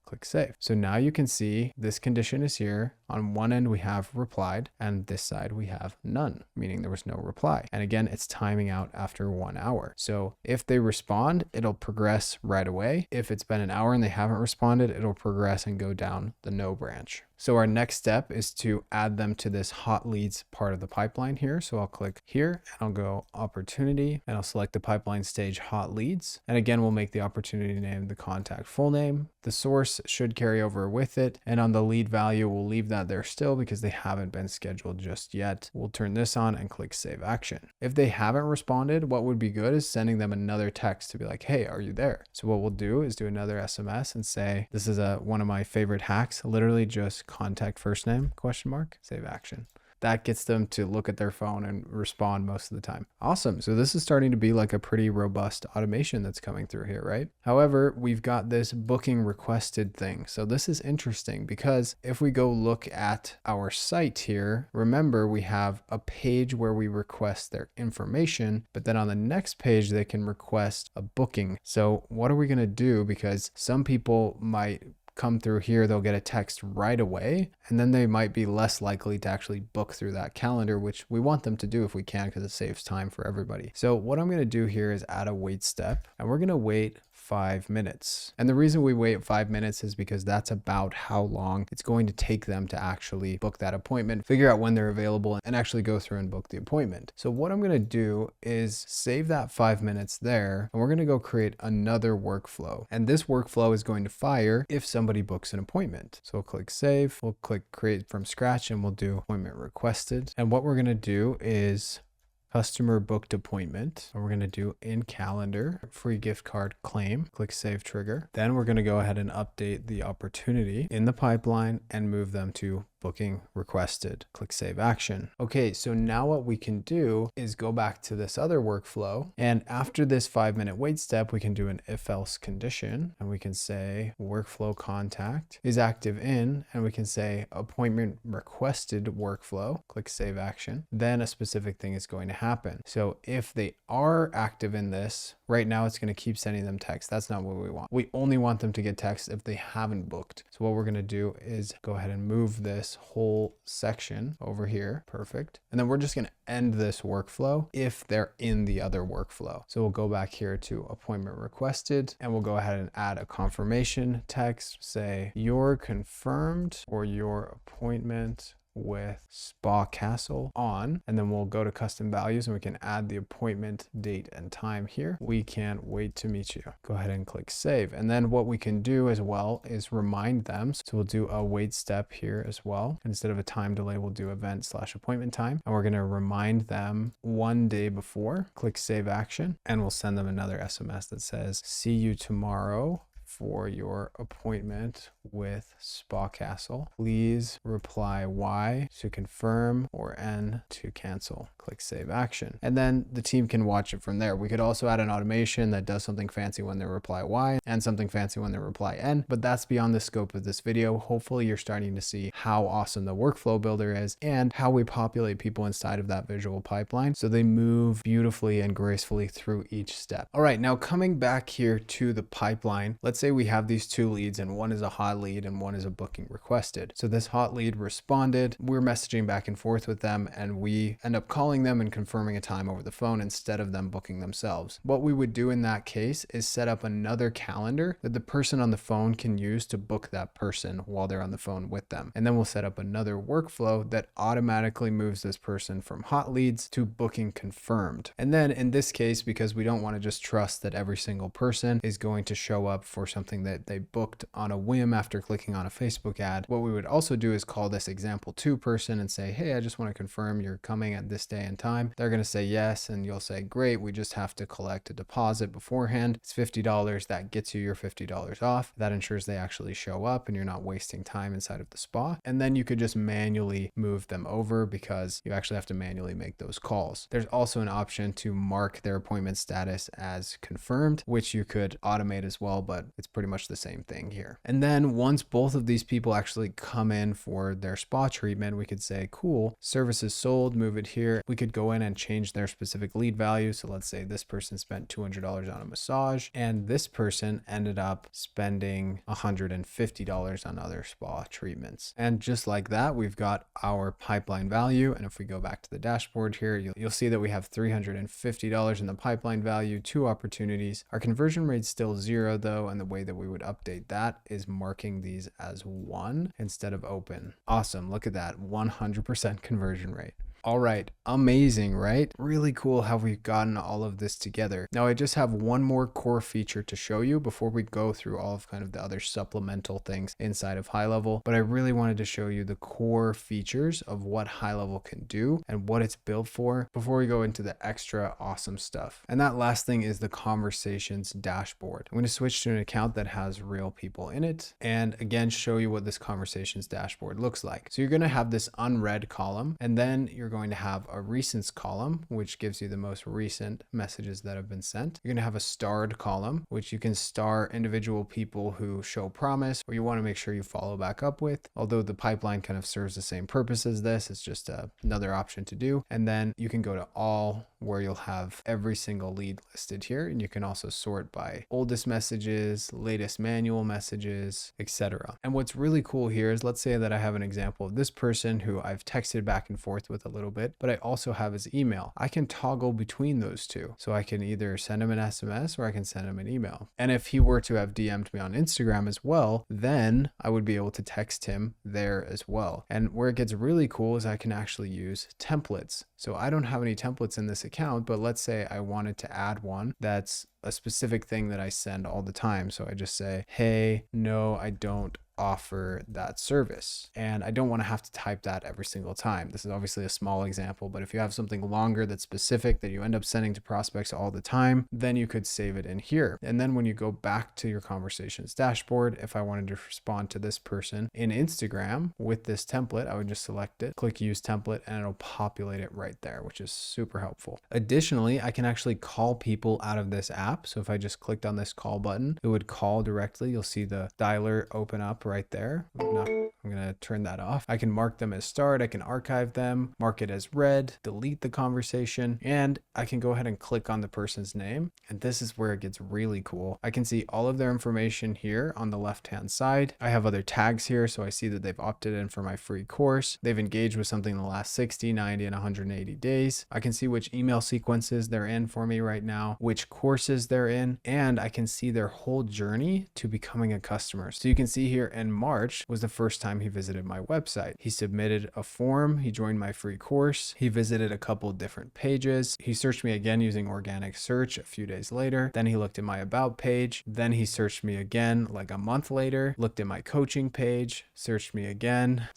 Click save. So now you can see this condition is here. On one end, we have replied, and this side we have none, meaning there was no reply. And again, it's timing out after 1 hour. So if they respond, it'll progress right away. If it's been an hour and they haven't responded, it'll progress and go down the no branch. So our next step is to add them to this hot leads part of the pipeline here. So I'll click here and I'll go opportunity, and I'll select the pipeline stage hot leads. And again, we'll make the opportunity name the contact full name. The source should carry over with it. And on the lead value, we'll leave that there still because they haven't been scheduled just yet. We'll turn this on and click save action. If they haven't responded, what would be good is sending them another text to be like, hey, are you there? So what we'll do is do another SMS and say, this is one of my favorite hacks, literally just contact first name, question mark, save action. That gets them to look at their phone and respond most of the time. Awesome. So this is starting to be like a pretty robust automation that's coming through here, right? However, we've got this booking requested thing. So this is interesting because if we go look at our site here, remember we have a page where we request their information, but then on the next page, they can request a booking. So what are we going to do? Because some people might come through here, they'll get a text right away, and then they might be less likely to actually book through that calendar, which we want them to do if we can because it saves time for everybody. So what I'm going to do here is add a wait step, and we're going to wait 5 minutes. And the reason we wait 5 minutes is because that's about how long it's going to take them to actually book that appointment, figure out when they're available, and actually go through and book the appointment. So what I'm going to do is save that 5 minutes there, and we're going to go create another workflow. And this workflow is going to fire if somebody books an appointment. So we'll click save, we'll click create from scratch, and we'll do appointment requested. And what we're going to do is customer booked appointment. And we're going to do in calendar, free gift card claim, click save trigger. Then we're going to go ahead and update the opportunity in the pipeline and move them to booking requested. Click save action. Okay, so now what we can do is go back to this other workflow. And after this 5-minute wait step, we can do an if else condition, and we can say workflow contact is active in, and we can say appointment requested workflow. Click save action. Then a specific thing is going to happen. So if they are active in this, right now it's going to keep sending them text. That's not what we want. We only want them to get text if they haven't booked. So what we're going to do is go ahead and move this whole section over here. Perfect. And then we're just going to end this workflow if they're in the other workflow. So we'll go back here to appointment requested, and we'll go ahead and add a confirmation text, say you're confirmed or your appointment with Spa Castle on, and then we'll go to custom values and we can add the appointment date and time here. We can't wait to meet you. Go ahead and click save. And then what we can do as well is remind them. So we'll do a wait step here as well. Instead of a time delay, we'll do event/appointment time, and we're going to remind them 1 day before. Click save action, and we'll send them another SMS that says see you tomorrow for your appointment with Spa Castle. Please reply Y to confirm or N to cancel. Click save action. And then the team can watch it from there. We could also add an automation that does something fancy when they reply Y and something fancy when they reply N, but that's beyond the scope of this video. Hopefully you're starting to see how awesome the workflow builder is and how we populate people inside of that visual pipeline so they move beautifully and gracefully through each step. All right, now coming back here to the pipeline, let's say we have these two leads and one is a hot lead and one is a booking requested. So this hot lead responded, we're messaging back and forth with them, and we end up calling them and confirming a time over the phone instead of them booking themselves. What we would do in that case is set up another calendar that the person on the phone can use to book that person while they're on the phone with them. And then we'll set up another workflow that automatically moves this person from hot leads to booking confirmed. And then in this case, because we don't want to just trust that every single person is going to show up for something that they booked on a whim after clicking on a Facebook ad, what we would also do is call this example 2 person and say, hey, I just want to confirm you're coming at this day and time. They're going to say yes, and you'll say, great, we just have to collect a deposit beforehand. It's $50. That gets you your $50 off. That ensures they actually show up and you're not wasting time inside of the spa. And then you could just manually move them over because you actually have to manually make those calls. There's also an option to mark their appointment status as confirmed, which you could automate as well, but it's pretty much the same thing here. And then once both of these people actually come in for their spa treatment, we could say, cool, services sold, move it here. We could go in and change their specific lead value. So let's say this person spent $200 on a massage and this person ended up spending $150 on other spa treatments. And just like that, we've got our pipeline value. And if we go back to the dashboard here, you'll see that we have $350 in the pipeline value, 2 opportunities. Our conversion rate's still 0 though, and the way that we would update that is marking these as 1 instead of open. Awesome, look at that, 100% conversion rate. All right, amazing, right? Really cool how we've gotten all of this together. Now I just have one more core feature to show you before we go through all of kind of the other supplemental things inside of highlevel, but I really wanted to show you the core features of what highlevel can do and what it's built for before we go into the extra awesome stuff. And that last thing is the conversations dashboard. I'm going to switch to an account that has real people in it and again show you what this conversations dashboard looks like. So you're going to have this unread column, and then you're going to have a recents column, which gives you the most recent messages that have been sent. You're going to have a starred column, which you can star individual people who show promise or you want to make sure you follow back up with. Although the pipeline kind of serves the same purpose as this, it's just another option to do. And then you can go to all, where you'll have every single lead listed here. And you can also sort by oldest messages, latest manual messages, etc. And what's really cool here is, let's say that I have an example of this person who I've texted back and forth with a little bit, but I also have his email. I can toggle between those two. So I can either send him an SMS or I can send him an email. And if he were to have DM'd me on Instagram as well, then I would be able to text him there as well. And where it gets really cool is I can actually use templates. So I don't have any templates in this account, but let's say I wanted to add one that's a specific thing that I send all the time. So I just say, hey, no, I don't offer that service. And I don't want to have to type that every single time. This is obviously a small example, but if you have something longer that's specific that you end up sending to prospects all the time, then you could save it in here. And then when you go back to your conversations dashboard, if I wanted to respond to this person in Instagram with this template, I would just select it, click use template, and it'll populate it right there, which is super helpful. Additionally, I can actually call people out of this app. So if I just clicked on this call button, it would call directly. You'll see the dialer open up right there. I'm going to turn that off. I can mark them as start. I can archive them, mark it as read, delete the conversation, and I can go ahead and click on the person's name. And this is where it gets really cool. I can see all of their information here on the left-hand side. I have other tags here, so I see that they've opted in for my free course. They've engaged with something in the last 60, 90, and 180 days. I can see which email sequences they're in for me right now, which courses they're in, and I can see their whole journey to becoming a customer. So you can see here in March was the first time he visited my website. He submitted a form, he joined my free course, he visited a couple different pages, he searched me again using organic search a few days later, then he looked at my about page, then he searched me again like a month later, looked at my coaching page, searched me again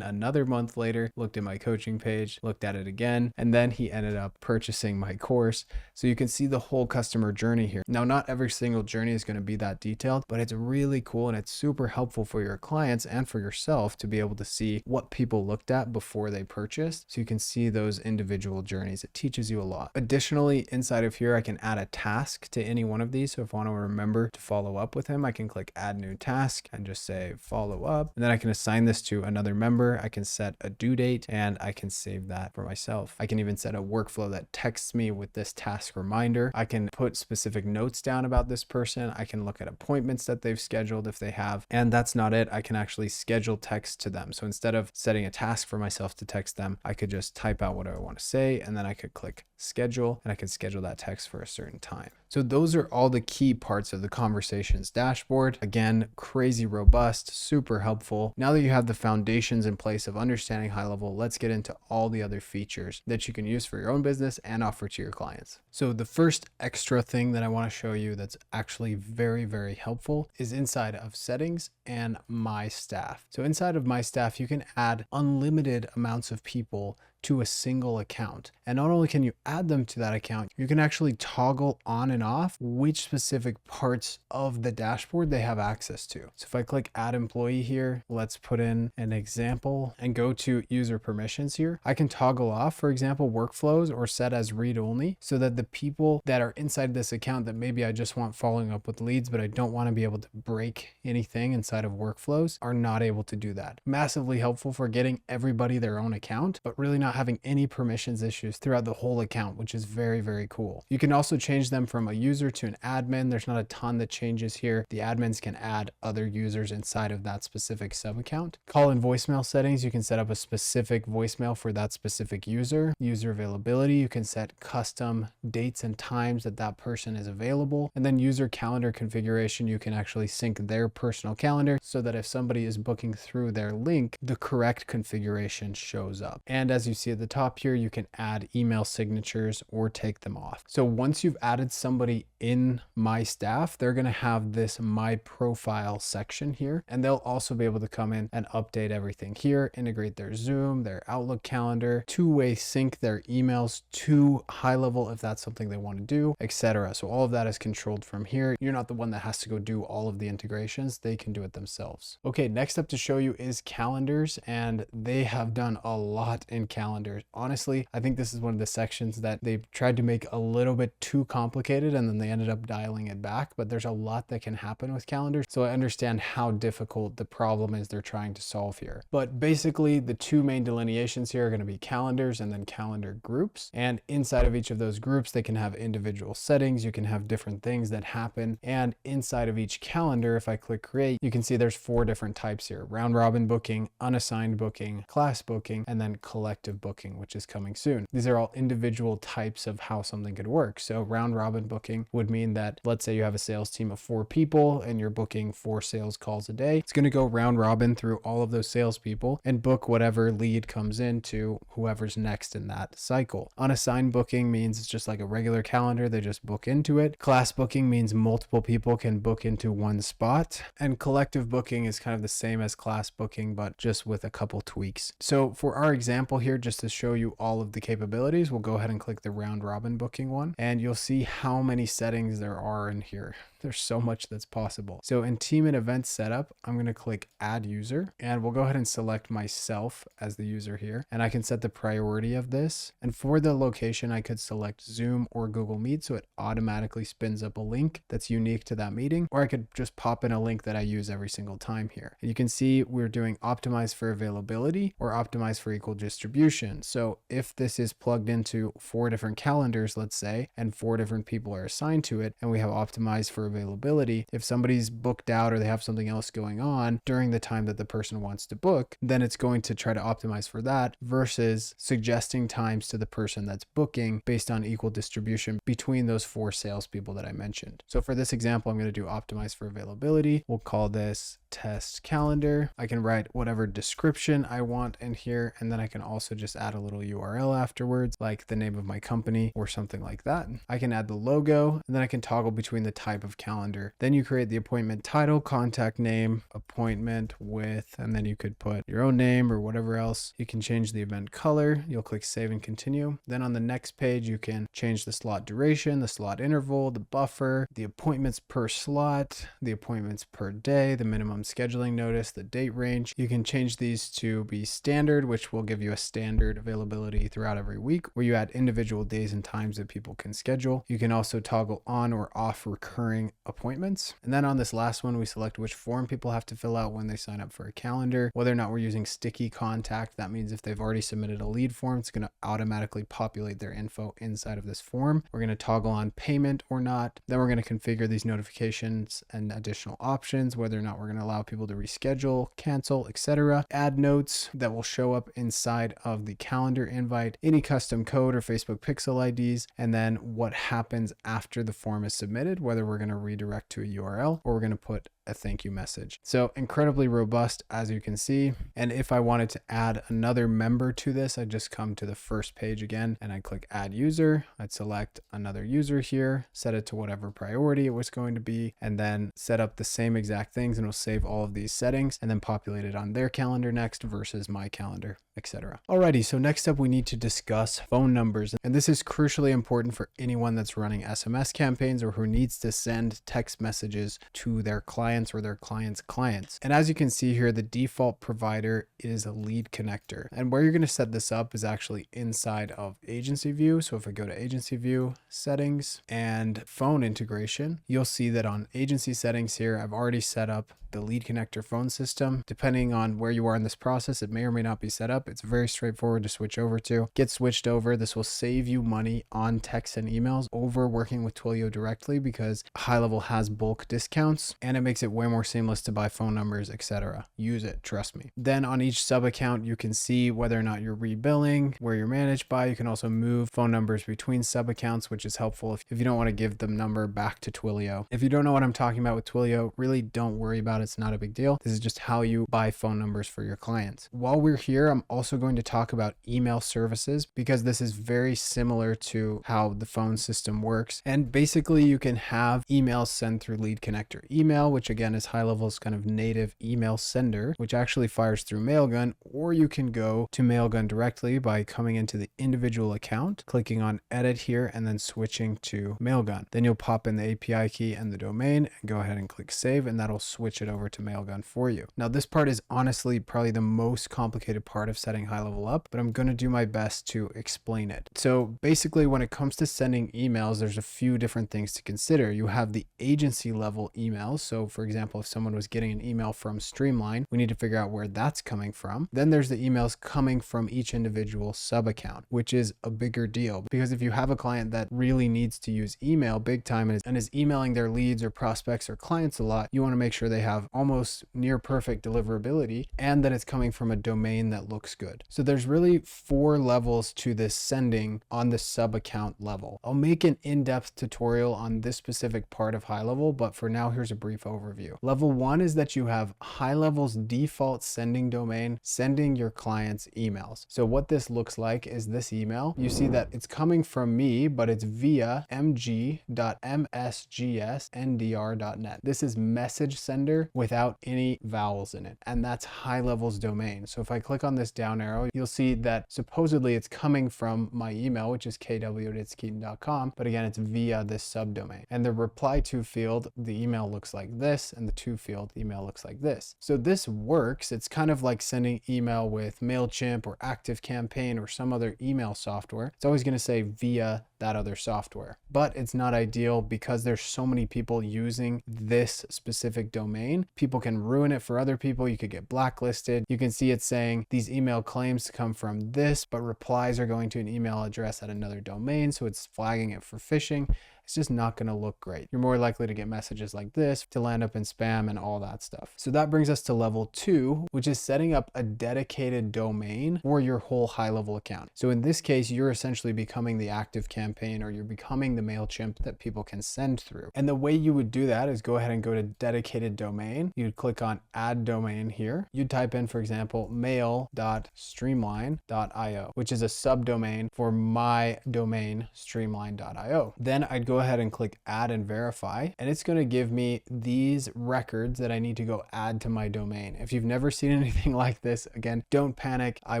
another month later, looked at my coaching page, looked at it again, and then he ended up purchasing my course. So you can see the whole customer journey here. Now, not every single journey is going to be that detailed, but it's really cool and it's super helpful for your clients and for yourself to be able to see what people looked at before they purchased. So you can see those individual journeys. It teaches you a lot. Additionally, inside of here, I can add a task to any one of these. So if I want to remember to follow up with him, I can click add new task and just say follow up. And then I can assign this to another member. I can set a due date and I can save that for myself. I can even set a workflow that texts me with this task reminder. I can put specific notes down about this person. I can look at appointments that they've scheduled if they have. And that's not it. I can actually schedule text to them. So instead of setting a task for myself to text them, I could just type out what I want to say and then I could click schedule and I could schedule that text for a certain time. So those are all the key parts of the conversations dashboard. Again, crazy robust, super helpful. Now that you have the foundations in place of understanding high level, let's get into all the other features that you can use for your own business and offer to your clients. So the first extra thing that I want to show you that's actually very, very helpful is inside of settings and my staff. So inside of my staff, you can add unlimited amounts of people to a single account. And not only can you add them to that account, you can actually toggle on and off which specific parts of the dashboard they have access to. So if I click add employee here, let's put in an example and go to user permissions here. I can toggle off, for example, workflows or set as read only so that the people that are inside this account that maybe I just want following up with leads, but I don't want to be able to break anything inside of workflows are not able to do that. Massively helpful for getting everybody their own account, but really not having any permissions issues throughout the whole account, which is very, very cool. You can also change them from a user to an admin. There's not a ton that changes here. The admins can add other users inside of that specific sub account. Call and voicemail settings. You can set up a specific voicemail for that specific user. User availability. You can set custom dates and times that that person is available. And then user calendar configuration. You can actually sync their personal calendar so that if somebody is booking through their link, the correct configuration shows up. And as you see at the top here, you can add email signatures or take them off. So once you've added somebody in my staff, they're going to have this my profile section here, and they'll also be able to come in and update everything here, integrate their Zoom, their Outlook calendar, two-way sync their emails to highlevel if that's something they want to do, etc. So all of that is controlled from here. You're not the one that has to go do all of the integrations. They can do it themselves. Okay, next up to show you is calendars, and they have done a lot in calendars. Honestly, I think this is one of the sections that they've tried to make a little bit too complicated and then they ended up dialing it back, but there's a lot that can happen with calendars. So I understand how difficult the problem is they're trying to solve here. But basically the two main delineations here are going to be calendars and then calendar groups. And inside of each of those groups, they can have individual settings. You can have different things that happen. And inside of each calendar, if I click create, you can see there's 4 different types here: round robin booking, unassigned booking, class booking, and then collective booking, which is coming soon. These are all individual types of how something could work. So round robin booking would mean that, let's say you have a sales team of 4 people and you're booking 4 sales calls a day. It's going to go round robin through all of those salespeople and book whatever lead comes in to whoever's next in that cycle. Unassigned booking means it's just like a regular calendar. They just book into it. Class booking means multiple people can book into one spot. And collective booking is kind of the same as class booking, but just with a couple tweaks. So for our example here, just to show you all of the capabilities, we'll go ahead and click the round robin booking one, and you'll see how many settings there are in here. There's so much that's possible. So in team and event setup, I'm going to click add user, and we'll go ahead and select myself as the user here. And I can set the priority of this. And for the location, I could select Zoom or Google Meet, so it automatically spins up a link that's unique to that meeting, or I could just pop in a link that I use every single time here. And you can see we're doing optimize for availability or optimize for equal distribution. So if this is plugged into 4 different calendars, let's say, and 4 different people are assigned to it, and we have optimized for availability, if somebody's booked out or they have something else going on during the time that the person wants to book, then it's going to try to optimize for that versus suggesting times to the person that's booking based on equal distribution between those 4 salespeople that I mentioned. So for this example, I'm going to do optimize for availability. We'll call this test calendar. I can write whatever description I want in here, and then I can also just add a little URL afterwards, like the name of my company or something like that. I can add the logo, and then I can toggle between the type of calendar. Then you create the appointment title, contact name, appointment with, and then you could put your own name or whatever else. You can change the event color. You'll click save and continue. Then on the next page, you can change the slot duration, the slot interval, the buffer, the appointments per slot, the appointments per day, the minimum scheduling notice, the date range. You can change these to be standard, which will give you a standard availability throughout every week, where you add individual days and times that people can schedule. You can also toggle on or off recurring appointments. And then on this last one, we select which form people have to fill out when they sign up for a calendar, whether or not we're using sticky contact. That means if they've already submitted a lead form, it's going to automatically populate their info inside of this form. We're going to toggle on payment or not. Then we're going to configure these notifications and additional options, whether or not we're going to allow people to reschedule, cancel, etc. Add notes that will show up inside of the calendar invite, any custom code or Facebook pixel IDs, and then what happens after the form is submitted, whether we're going to redirect to a URL or we're going to put a thank you message. So incredibly robust, as you can see. And if I wanted to add another member to this, I'd just come to the first page again and I'd click add user. I'd select another user here, set it to whatever priority it was going to be, and then set up the same exact things, and it'll save all of these settings and then populate it on their calendar next versus my calendar, etc. Alrighty, so next up we need to discuss phone numbers. And this is crucially important for anyone that's running SMS campaigns or who needs to send text messages to their clients or their clients' clients. And as you can see here, the default provider is a lead connector. And where you're going to set this up is actually inside of agency view. So if I go to agency view, settings, and phone integration, you'll see that on agency settings here, I've already set up the lead connector phone system. Depending on where you are in this process, it may or may not be set up. It's very straightforward to switch over to. Get switched over. This will save you money on text and emails over working with Twilio directly, because HighLevel has bulk discounts and it makes it way more seamless to buy phone numbers, etc. Use it, trust me. Then on each sub account, you can see whether or not you're rebilling, where you're managed by. You can also move phone numbers between sub accounts, which is helpful if you don't want to give the number back to Twilio. If you don't know what I'm talking about with Twilio, really don't worry about it. It's not a big deal. This is just how you buy phone numbers for your clients. While we're here, I'm also going to talk about email services, because this is very similar to how the phone system works. And basically you can have emails sent through lead connector email, which again is HighLevel's kind of native email sender, which actually fires through Mailgun, or you can go to Mailgun directly by coming into the individual account, clicking on edit here, and then switching to Mailgun. Then you'll pop in the API key and the domain and go ahead and click save, and that'll switch it over to Mailgun for you. Now this part is honestly probably the most complicated part of setting HighLevel up, but I'm going to do my best to explain it. So basically when it comes to sending emails, there's a few different things to consider. You have the agency level emails. So for example, if someone was getting an email from Streamline, we need to figure out where that's coming from. Then there's the emails coming from each individual sub account, which is a bigger deal, because if you have a client that really needs to use email big time and is emailing their leads or prospects or clients a lot, you want to make sure they have have almost near perfect deliverability, and that it's coming from a domain that looks good. So there's really 4 levels to this sending on the sub account level. I'll make an in-depth tutorial on this specific part of HighLevel, but for now, here's a brief overview. Level 1 is that you have HighLevel's default sending domain sending your clients emails. So what this looks like is this email. You see that it's coming from me, but it's via mg.msgsndr.net. This is message sender without any vowels in it, and that's HighLevel's domain. So if I click on this down arrow, you'll see that supposedly it's coming from my email, which is kw@keaton.com, but again, it's via this subdomain. And the reply to field, the email looks like this, and the to field, the email looks like this. So this works. It's kind of like sending email with MailChimp or ActiveCampaign or some other email software. It's always going to say via that other software, but it's not ideal because there's so many people using this specific domain. People can ruin it for other people. You could get blacklisted. You can see it saying these email claims come from this, but replies are going to an email address at another domain. So it's flagging it for phishing. It's just not going to look great. You're more likely to get messages like this, to land up in spam and all that stuff. So that brings us to level 2, which is setting up a dedicated domain for your whole HighLevel account. So in this case, you're essentially becoming the ActiveCampaign, or you're becoming the MailChimp that people can send through. And the way you would do that is go ahead and go to dedicated domain. You'd click on add domain here. You'd type in, for example, mail.streamline.io, which is a subdomain for my domain streamline.io. Then I'd go ahead and click add and verify, and it's going to give me these records that I need to go add to my domain. If you've never seen anything like this, again, don't panic. I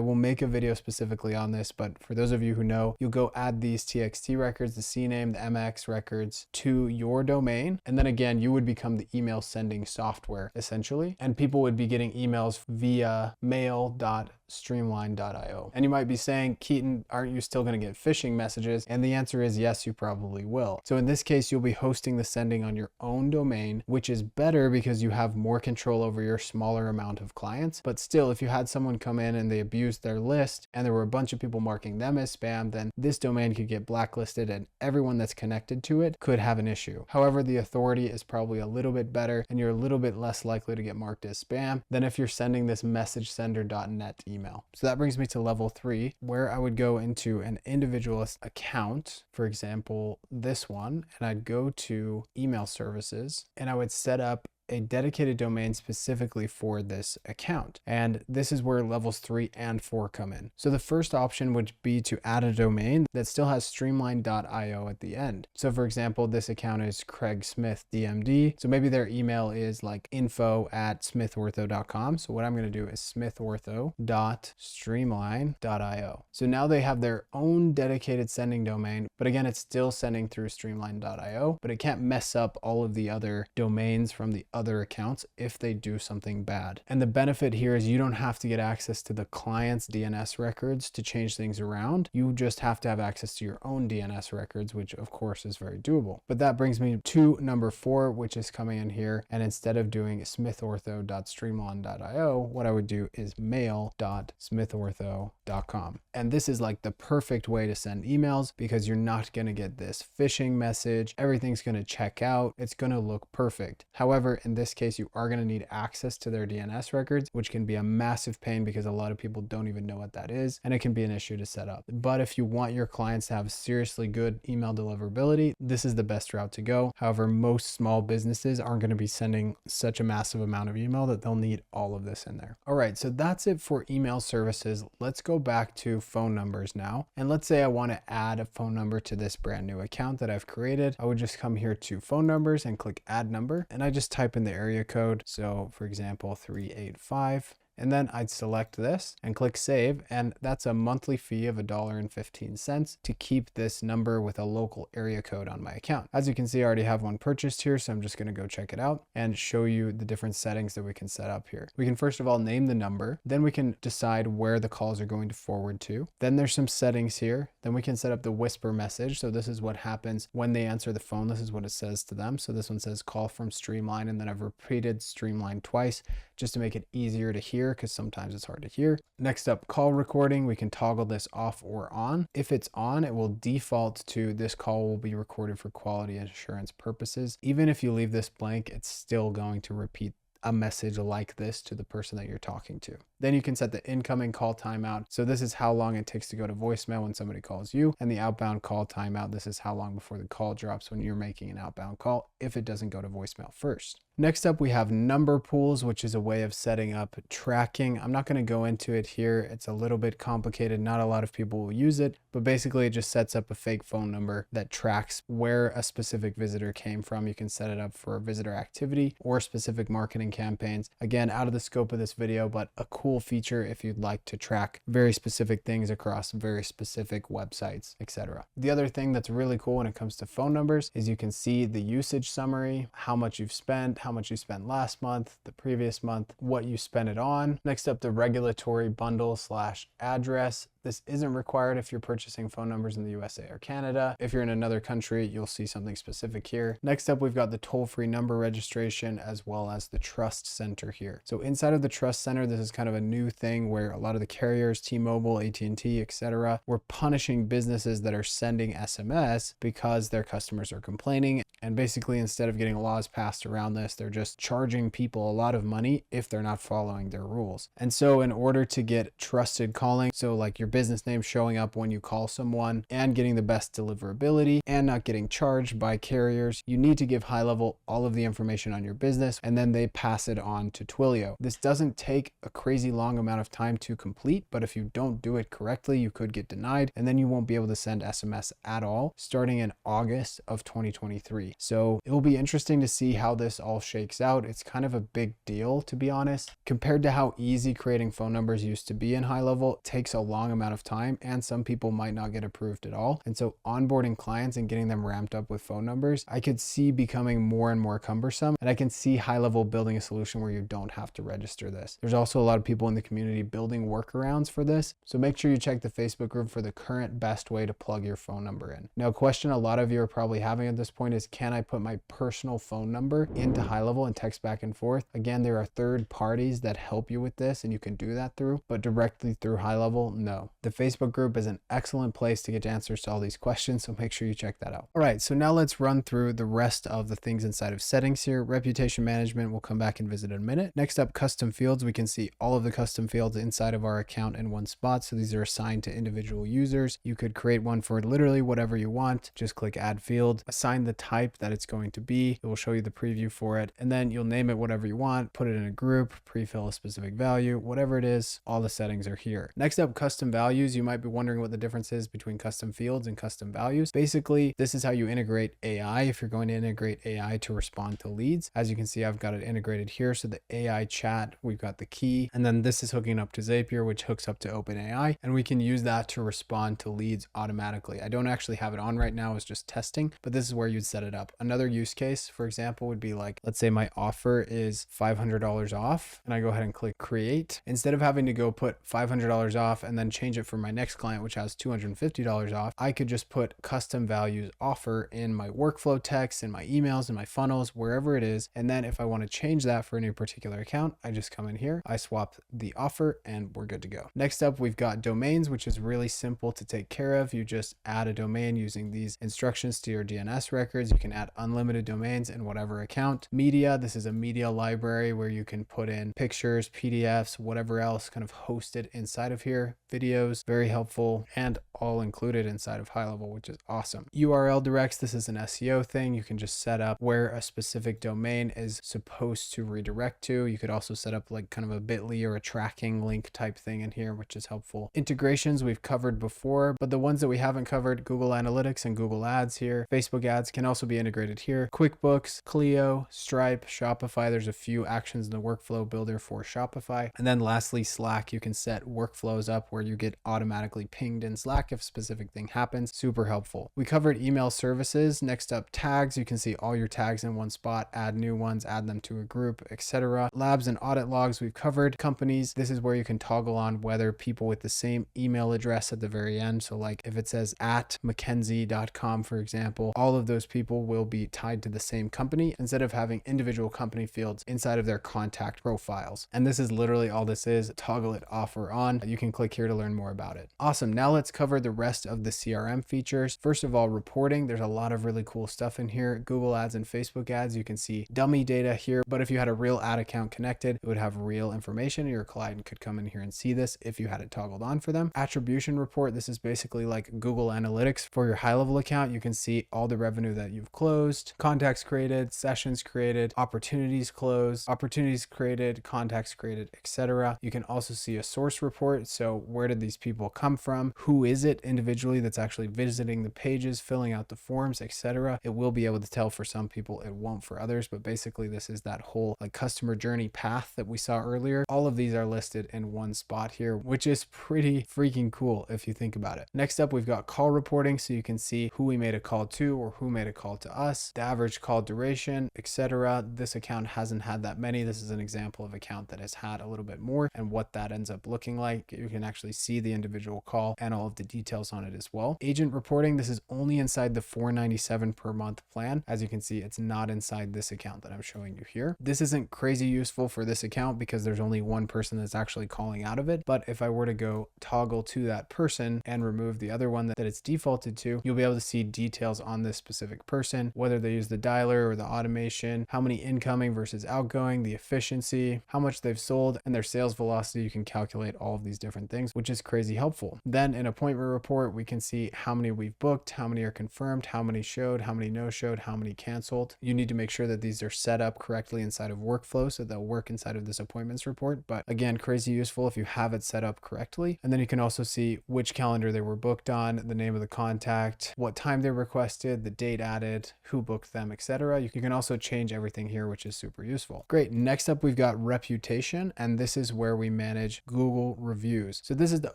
will make a video specifically on this, but for those of you who know, you'll go add these TXT records, the CNAME, the MX records to your domain. And then again, you would become the email sending software essentially, and people would be getting emails via mail.streamline.io. And you might be saying, Keaton, aren't you still going to get phishing messages? And the answer is yes, you probably will. So in this case, you'll be hosting the sending on your own domain, which is better because you have more control over your smaller amount of clients. But still, if you had someone come in and they abused their list and there were a bunch of people marking them as spam, then this domain could get blacklisted and everyone that's connected to it could have an issue. However, the authority is probably a little bit better and you're a little bit less likely to get marked as spam than if you're sending this messagesender.net email. So that brings me to level 3, where I would go into an individualist account, for example, this one, and I'd go to email services and I would set up a dedicated domain specifically for this account. And this is where levels 3 and 4 come in. So the first option would be to add a domain that still has streamline.io at the end. So for example, this account is Craig Smith DMD. So maybe their email is like info@smithortho.com. So what I'm going to do is smithortho.streamline.io. So now they have their own dedicated sending domain, but again, it's still sending through streamline.io, but it can't mess up all of the other domains from the other accounts if they do something bad. And the benefit here is you don't have to get access to the client's DNS records to change things around. You just have to have access to your own DNS records, which of course is very doable. But that brings me to number 4, which is coming in here. And instead of doing smithortho.streamline.io, what I would do is mail.smithortho.com. And this is like the perfect way to send emails because you're not going to get this phishing message. Everything's going to check out. It's going to look perfect. However, in this case, you are going to need access to their DNS records, which can be a massive pain because a lot of people don't even know what that is, and it can be an issue to set up. But if you want your clients to have seriously good email deliverability, this is the best route to go. However, most small businesses aren't going to be sending such a massive amount of email that they'll need all of this in there. All right, so that's it for email services. Let's go back to phone numbers now. And let's say I want to add a phone number to this brand new account that I've created. I would just come here to phone numbers and click add number, and I just type in the area code. So for example, 385. And then I'd select this and click save. And that's a monthly fee of $1.15 to keep this number with a local area code on my account. As you can see, I already have one purchased here. So I'm just going to go check it out and show you the different settings that we can set up here. We can first of all name the number. Then we can decide where the calls are going to forward to. Then there's some settings here. Then we can set up the whisper message. So this is what happens when they answer the phone. This is what it says to them. So this one says call from Streamline. And then I've repeated Streamline twice just to make it easier to hear, because sometimes it's hard to hear. Next up, call recording. We can toggle this off or on. If it's on, it will default to this call will be recorded for quality assurance purposes. Even if you leave this blank, it's still going to repeat a message like this to the person that you're talking to. Then you can set the incoming call timeout. So this is how long it takes to go to voicemail when somebody calls you, and the outbound call timeout. This is how long before the call drops when you're making an outbound call if it doesn't go to voicemail first. Next up, we have number pools, which is a way of setting up tracking. I'm not going to go into it here. It's a little bit complicated. Not a lot of people will use it, but basically it just sets up a fake phone number that tracks where a specific visitor came from. You can set it up for visitor activity or specific marketing campaigns. Again, out of the scope of this video, but a cool feature if you'd like to track very specific things across very specific websites, etc. The other thing that's really cool when it comes to phone numbers is you can see the usage summary, how much you've spent, how much you spent last month, the previous month, what you spent it on. Next up, the regulatory bundle / address. This isn't required if you're purchasing phone numbers in the USA or Canada. If you're in another country, you'll see something specific here. Next up, we've got the toll-free number registration as well as the trust center here. So inside of the trust center, this is kind of a new thing where a lot of the carriers, T-Mobile, AT&T, etc., were punishing businesses that are sending SMS because their customers are complaining. And basically, instead of getting laws passed around this, they're just charging people a lot of money if they're not following their rules. And so in order to get trusted calling, so like your business name showing up when you call someone and getting the best deliverability and not getting charged by carriers, you need to give HighLevel all of the information on your business, and then they pass it on to Twilio. This doesn't take a crazy long amount of time to complete, but if you don't do it correctly, you could get denied, and then you won't be able to send SMS at all starting in August of 2023. So it will be interesting to see how this all shakes out. It's kind of a big deal, to be honest. Compared to how easy creating phone numbers used to be in HighLevel, it takes a long amount of time, and some people might not get approved at all. And so onboarding clients and getting them ramped up with phone numbers, I could see becoming more and more cumbersome, and I can see HighLevel building a solution where you don't have to register this. There's also a lot of people in the community building workarounds for this, so make sure you check the Facebook group for the current best way to plug your phone number in. Now, a question a lot of you are probably having at this point is, can I put my personal phone number into HighLevel and text back and forth? Again, there are third parties that help you with this, and you can do that through, but directly through HighLevel, no. The Facebook group is an excellent place to get answers to all these questions, so make sure you check that out. All right, so now let's run through the rest of the things inside of settings here. Reputation management, we'll come back and visit in a minute. Next up, custom fields. We can see all of the custom fields inside of our account in one spot. So these are assigned to individual users. You could create one for literally whatever you want. Just click add field, assign the type that it's going to be. It will show you the preview for it, and then you'll name it whatever you want, put it in a group, pre-fill a specific value, whatever it is, all the settings are here. Next up, custom values. You might be wondering what the difference is between custom fields and custom values. Basically, this is how you integrate AI if you're going to integrate AI to respond to leads. As you can see, I've got it integrated here. So the AI chat, we've got the key, and then this is hooking up to Zapier, which hooks up to OpenAI, and we can use that to respond to leads automatically. I don't actually have it on right now, it's just testing, but this is where you'd set it up. Another use case, for example, would be like, let's say my offer is $500 off, and I go ahead and click create. Instead of having to go put $500 off and then change it for my next client, which has $250 off, I could just put custom values offer in my workflow text, in my emails, in my funnels, wherever it is. And then if I want to change that for any particular account, I just come in here, I swap the offer, and we're good to go. Next up, we've got domains, which is really simple to take care of. You just add a domain using these instructions to your DNS records. You can add unlimited domains in whatever account. Media, this is a media library where you can put in pictures, PDFs, whatever else kind of hosted inside of here. Videos, very helpful, and all included inside of HighLevel, which is awesome. URL directs, this is an SEO thing. You can just set up where a specific domain is supposed to redirect to. You could also set up like kind of a bit.ly or a tracking link type thing in here, which is helpful. Integrations we've covered before, but the ones that we haven't covered, Google Analytics and Google Ads here. Facebook ads can also be integrated here. QuickBooks, Clio, Stripe, Shopify. There's a few actions in the workflow builder for Shopify. And then lastly, Slack. You can set workflows up where you get automatically pinged in Slack if a specific thing happens. Super helpful. We covered email services. Next up, tags. You can see all your tags in one spot, add new ones, add them to a group, etc. Labs and audit logs we've covered. Companies, this is where you can toggle on whether people with the same email address at the very end. So like if it says at mckenzie.com, for example, all of those people will be tied to the same company instead of having individual company fields inside of their contact profiles. And this is literally all this is. Toggle it off or on. You can click here to learn learn more about it. Awesome. Now let's cover the rest of the CRM features. First of all, reporting. There's a lot of really cool stuff in here. Google ads and Facebook ads. You can see dummy data here, but if you had a real ad account connected, it would have real information. Your client could come in here and see this if you had it toggled on for them. Attribution report. This is basically like Google Analytics for your high level account. You can see all the revenue that you've closed, contacts created, sessions created, opportunities closed, opportunities created, contacts created, etc. You can also see a source report. So where did these people come from? Who is it individually that's actually visiting the pages, filling out the forms, etc. It will be able to tell for some people, it won't for others, but basically this is that whole like customer journey path that we saw earlier. All of these are listed in one spot here, which is pretty freaking cool if you think about it. Next up, we've got call reporting. So you can see who we made a call to or who made a call to us, the average call duration, etc. This account hasn't had that many. This is an example of account that has had a little bit more and what that ends up looking like. You can actually see the individual call and all of the details on it as well. Agent reporting. This is only inside the $497 per month plan. As you can see, it's not inside this account that I'm showing you here. This isn't crazy useful for this account because there's only one person that's actually calling out of it. But if I were to go toggle to that person and remove the other one that it's defaulted to, you'll be able to see details on this specific person, whether they use the dialer or the automation, how many incoming versus outgoing, the efficiency, how much they've sold, and their sales velocity. You can calculate all of these different things, which is crazy helpful. Then in appointment report, we can see how many we've booked, how many are confirmed, how many showed, how many no showed, how many canceled. You need to make sure that these are set up correctly inside of workflow so they'll work inside of this appointments report. But again, crazy useful if you have it set up correctly. And then you can also see which calendar they were booked on, the name of the contact, what time they requested, the date added, who booked them, etc. You can also change everything here, which is super useful. Great. Next up, we've got reputation, and this is where we manage Google reviews. So this is the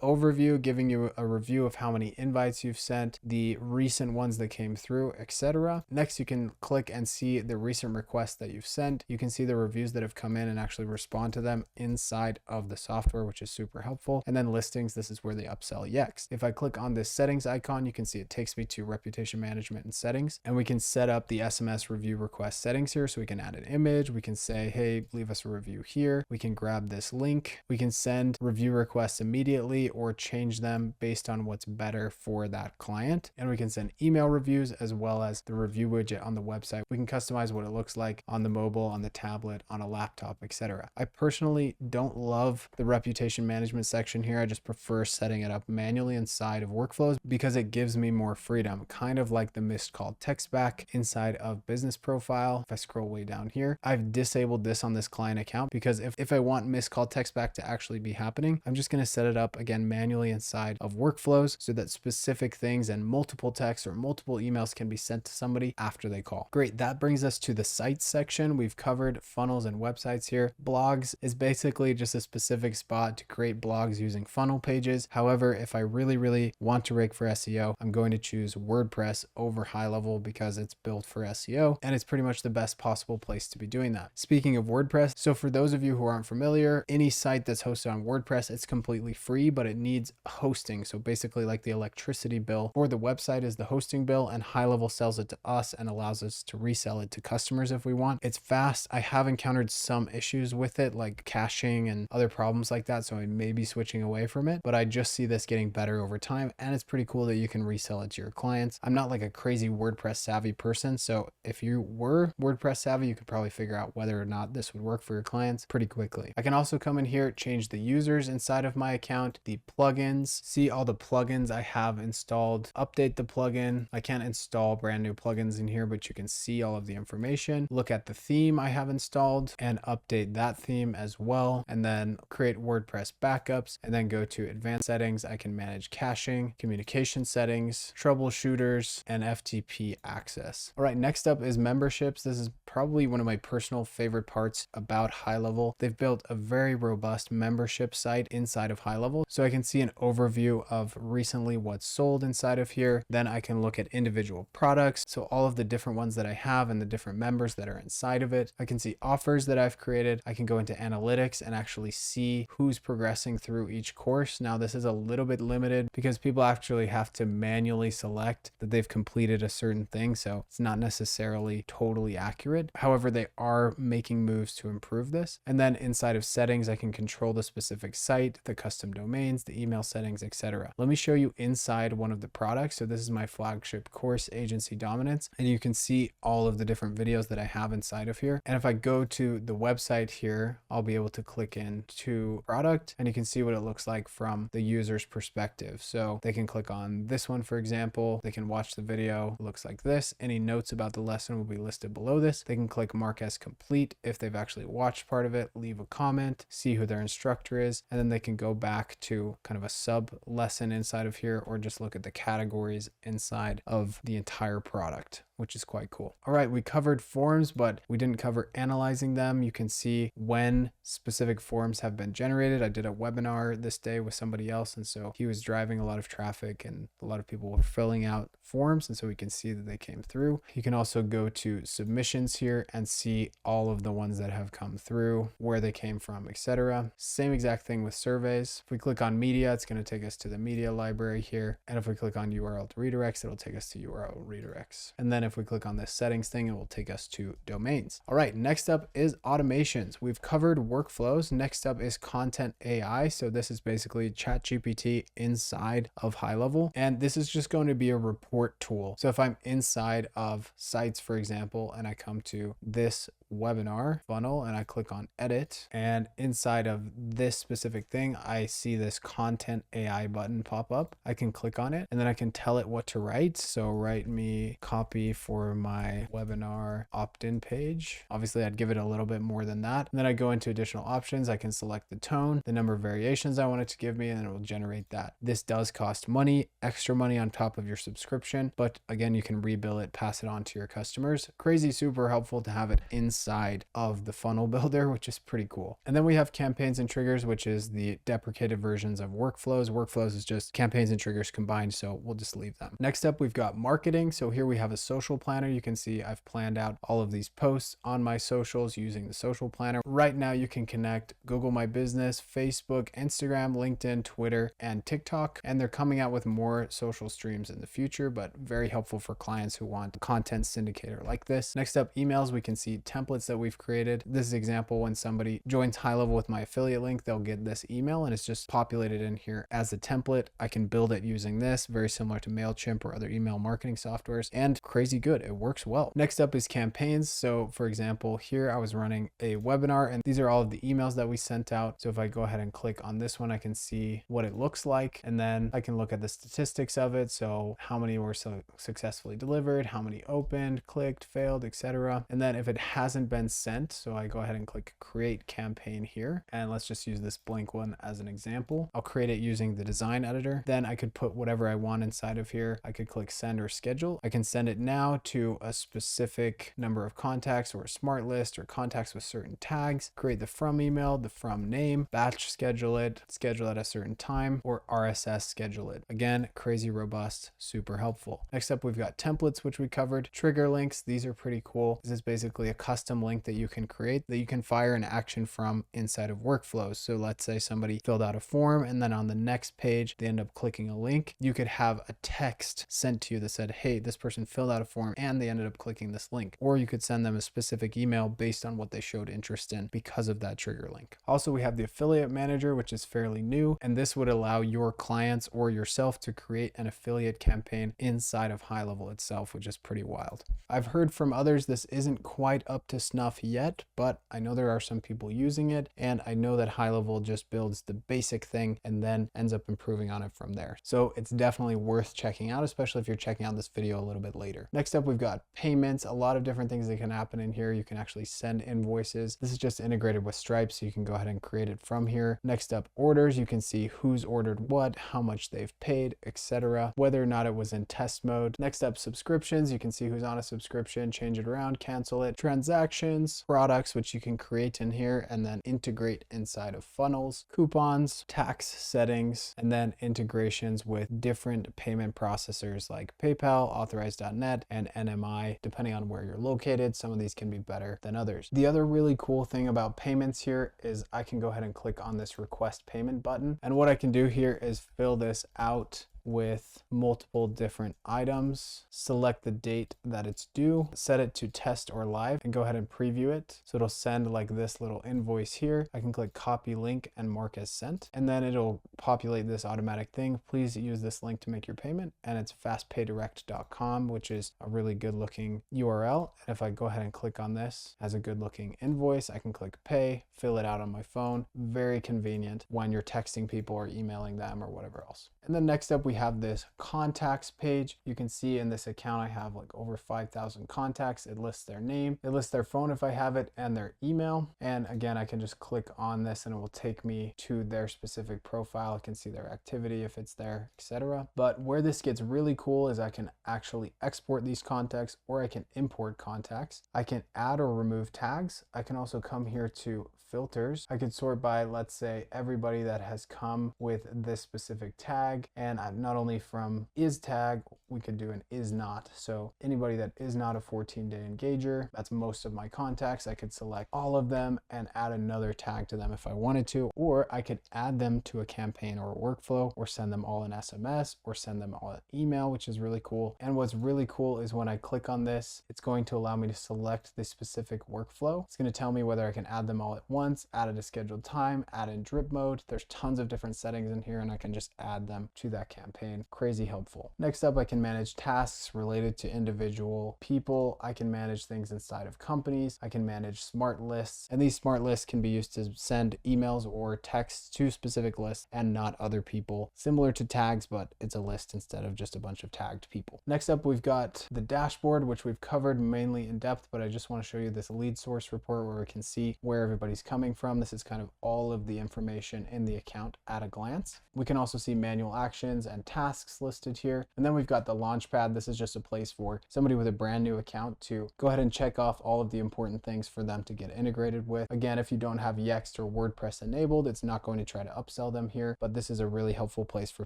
overview, giving you a review of how many invites you've sent, the recent ones that came through, etc. Next, you can click and see the recent requests that you've sent. You can see the reviews that have come in and actually respond to them inside of the software, which is super helpful. And then listings, this is where they upsell next. If I click on this settings icon, you can see it takes me to reputation management and settings, and we can set up the SMS review request settings here. So we can add an image. We can say, hey, leave us a review here. We can grab this link. We can send review requests immediately or change them based on what's better for that client. And we can send email reviews as well as the review widget on the website. We can customize what it looks like on the mobile, on the tablet, on a laptop, etc. I personally don't love the reputation management section here. I just prefer setting it up manually inside of workflows because it gives me more freedom, kind of like the missed call text back inside of business profile. If I scroll way down here, I've disabled this on this client account because if I want missed call text back to actually be happening, I'm just going to set it up again manually inside of workflows so that specific things and multiple texts or multiple emails can be sent to somebody after they call. Great. That brings us to the sites section. We've covered funnels and websites here. Blogs is basically just a specific spot to create blogs using funnel pages. However, if I really want to rank for SEO, I'm going to choose WordPress over HighLevel because it's built for SEO and it's pretty much the best possible place to be doing that. Speaking of WordPress, so for those of you who aren't familiar, any site that's hosted on WordPress, it's completely free, but it needs hosting. So basically like the electricity bill for the website is the hosting bill, and HighLevel sells it to us and allows us to resell it to customers if we want. It's fast. I have encountered some issues with it, like caching and other problems like that. So I may be switching away from it, but I just see this getting better over time. And it's pretty cool that you can resell it to your clients. I'm not like a crazy WordPress savvy person. So if you were WordPress savvy, you could probably figure out whether or not this would work for your clients pretty quickly. I can also come in here, change the users inside of my account, the plugins, see all the plugins I have installed, update the plugin. I can't install brand new plugins in here, but you can see all of the information, look at the theme I have installed and update that theme as well. And then create WordPress backups and then go to advanced settings. I can manage caching, communication settings, troubleshooters, and FTP access. All right, next up is memberships. This is probably one of my personal favorite parts about HighLevel. They've built a very robust membership site inside of HighLevel. So I can see an overview of recently what's sold inside of here. Then I can look at individual products. So all of the different ones that I have and the different members that are inside of it. I can see offers that I've created. I can go into analytics and actually see who's progressing through each course. Now this is a little bit limited because people actually have to manually select that they've completed a certain thing. So it's not necessarily totally accurate. However, they are making moves to improve this. And then inside of settings, I can control the specific site, the custom domain, domains, the email settings, etc. Let me show you inside one of the products. So this is my flagship course, Agency Dominance, and you can see all of the different videos that I have inside of here. And if I go to the website here, I'll be able to click into product, and you can see what it looks like from the user's perspective. So they can click on this one, for example, they can watch the video. It looks like this. Any notes about the lesson will be listed below this. They can click mark as complete if they've actually watched part of it, leave a comment, see who their instructor is, and then they can go back to kind of a sub lesson inside of here, or just look at the categories inside of the entire product, which is quite cool. All right, we covered forms, but we didn't cover analyzing them. You can see when specific forms have been generated. I did a webinar this day with somebody else, and so he was driving a lot of traffic and a lot of people were filling out forms, and so we can see that they came through. You can also go to submissions here and see all of the ones that have come through, where they came from, etc. Same exact thing with surveys. If we click on media, it's going to take us to the media library here, and if we click on URL redirects, it'll take us to URL redirects. And then if we click on this settings thing, it will take us to domains. All right, next up is automations. We've covered workflows. Next up is content AI. So this is basically ChatGPT inside of HighLevel, and this is just going to be a report tool. So if I'm inside of sites, for example, and I come to this webinar funnel and I click on edit, and inside of this specific thing, I see this content AI button pop up. I can click on it and then I can tell it what to write. So write me copy for my webinar opt-in page. Obviously I'd give it a little bit more than that. And then I go into additional options. I can select the tone, the number of variations I want it to give me, and it will generate that. This does cost money, extra money on top of your subscription, but again, you can rebill it, pass it on to your customers. Crazy, super helpful to have it inside of the funnel builder, which is pretty cool. And then we have campaigns and triggers, which is the deprecated versions of workflows. Workflows is just campaigns and triggers combined, so we'll just leave them. Next up, we've got marketing. So here we have a social planner. You can see I've planned out all of these posts on my socials using the social planner. Right now you can connect Google My Business, Facebook, Instagram, LinkedIn, Twitter, and TikTok, and they're coming out with more social streams in the future, but very helpful for clients who want a content syndicator like this. Next up, emails. We can see templates that we've created. This is example when somebody joins HighLevel with my affiliate link, they'll get this email and it's just populated in here as a template. I can build it using this, very similar to MailChimp or other email marketing softwares, and crazy good. It works well. Next up is campaigns. So for example, here I was running a webinar and these are all of the emails that we sent out. So if I go ahead and click on this one, I can see what it looks like, and then I can look at the statistics of it. So how many were successfully delivered, how many opened, clicked, failed, etc. And then if it hasn't been sent, so I go ahead and click create campaign here, and let's just use this blank one as an example. I'll create it using the design editor. Then I could put whatever I want inside of here. I could click send or schedule. I can send it now to a specific number of contacts or a smart list or contacts with certain tags, create the from email, the from name, batch schedule it at a certain time, or RSS schedule it. Again, crazy robust, super helpful. Next up, we've got templates, which we covered. Trigger links. These are pretty cool. This is basically a custom link that you can create that you can fire an action from inside of workflows. So let's say somebody filled out a form and then on the next page, they end up clicking a link. You could have a text sent to you that said, hey, this person filled out a form and they ended up clicking this link. Or you could send them a specific email based on what they showed interest in because of that trigger link. Also, we have the affiliate manager, which is fairly new, and this would allow your clients or yourself to create an affiliate campaign inside of HighLevel itself, which is pretty wild. I've heard from others this isn't quite up to snuff yet, but I know there are some people using it, and I know that HighLevel just builds the basic thing and then ends up improving on it from there. So it's definitely worth checking out, especially if you're checking out this video a little bit later. Next up, we've got payments. A lot of different things that can happen in here. You can actually send invoices. This is just integrated with Stripe, so you can go ahead and create it from here. Next up, orders. You can see who's ordered what, how much they've paid, etc., whether or not it was in test mode. Next up, subscriptions. You can see who's on a subscription, change it around, cancel it. Transactions, products, which you can create in here and then integrate inside of funnels, coupons, tax settings, and then integrations with different payment processors like PayPal, Authorize.net, and NMI, depending on where you're located. Some of these can be better than others. The other really cool thing about payments here is I can go ahead and click on this request payment button. And what I can do here is fill this out with multiple different items, select the date that it's due, set it to test or live, and go ahead and preview it. So it'll send like this little invoice here. I can click copy link and mark as sent, and then it'll populate this automatic thing. Please use this link to make your payment. And it's fastpaydirect.com, which is a really good looking URL. And if I go ahead and click on this as a good looking invoice, I can click pay, fill it out on my phone. Very convenient when you're texting people or emailing them or whatever else. And then next up, we have this contacts page. You can see in this account, I have like over 5,000 contacts. It lists their name, it lists their phone if I have it, and their email. And again, I can just click on this and it will take me to their specific profile. I can see their activity if it's there, etc. But where this gets really cool is I can actually export these contacts, or I can import contacts. I can add or remove tags. I can also come here to filters. I could sort by, let's say, everybody that has come with this specific tag, and not only from is tag, we could do an is not. So anybody that is not a 14-day engager, that's most of my contacts. I could select all of them and add another tag to them if I wanted to, or I could add them to a campaign or a workflow, or send them all in SMS, or send them all in email, which is really cool. And what's really cool is when I click on this, it's going to allow me to select the specific workflow. It's going to tell me whether I can add them all at once, add at a scheduled time, add in drip mode. There's tons of different settings in here, and I can just add them to that campaign. Crazy helpful. Next up, I can manage tasks related to individual people. I can manage things inside of companies. I can manage smart lists, and these smart lists can be used to send emails or texts to specific lists and not other people. Similar to tags, but it's a list instead of just a bunch of tagged people. Next up, we've got the dashboard, which we've covered mainly in depth, but I just want to show you this lead source report where we can see where everybody's coming from. This is kind of all of the information in the account at a glance. We can also see manual actions and tasks listed here. And then we've got the launchpad. This is just a place for somebody with a brand new account to go ahead and check off all of the important things for them to get integrated with. Again, if you don't have Yext or WordPress enabled, it's not going to try to upsell them here, but this is a really helpful place for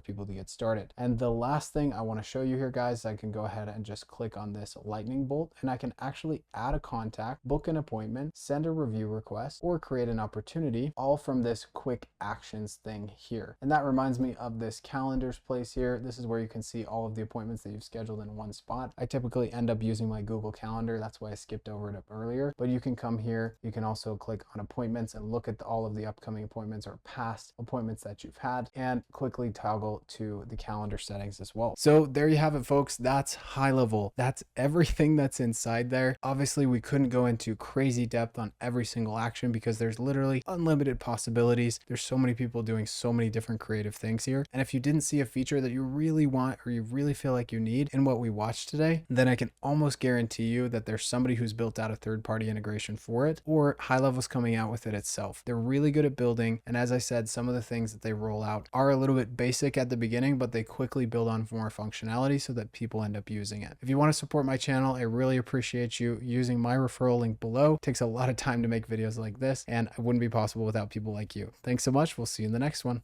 people to get started. And the last thing I want to show you here, guys, I can go ahead and just click on this lightning bolt, and I can actually add a contact, book an appointment, send a review request, or create an opportunity, all from this quick actions thing here. And that reminds me of this calendars place here. This is where you can see all of the appointments that you've scheduled in one spot. I typically end up using my Google Calendar. That's why I skipped over it up earlier, but you can come here. You can also click on appointments and look at all of the upcoming appointments or past appointments that you've had, and quickly toggle to the calendar settings as well. So there you have it, folks. That's HighLevel. That's everything that's inside there. Obviously, we couldn't go into crazy depth on every single action because there's literally unlimited possibilities. There's so many people doing so many different creative things here. And if you didn't see a feature that you really want or you really feel like you need in what we watched today, then I can almost guarantee you that there's somebody who's built out a third-party integration for it, or HighLevel's coming out with it itself. They're really good at building. And as I said, some of the things that they roll out are a little bit basic at the beginning, but they quickly build on more functionality so that people end up using it. If you want to support my channel, I really appreciate you using my referral link below. It takes a lot of time to make videos like this, and it wouldn't be possible without people like you. Thanks so much. We'll see you in the next one.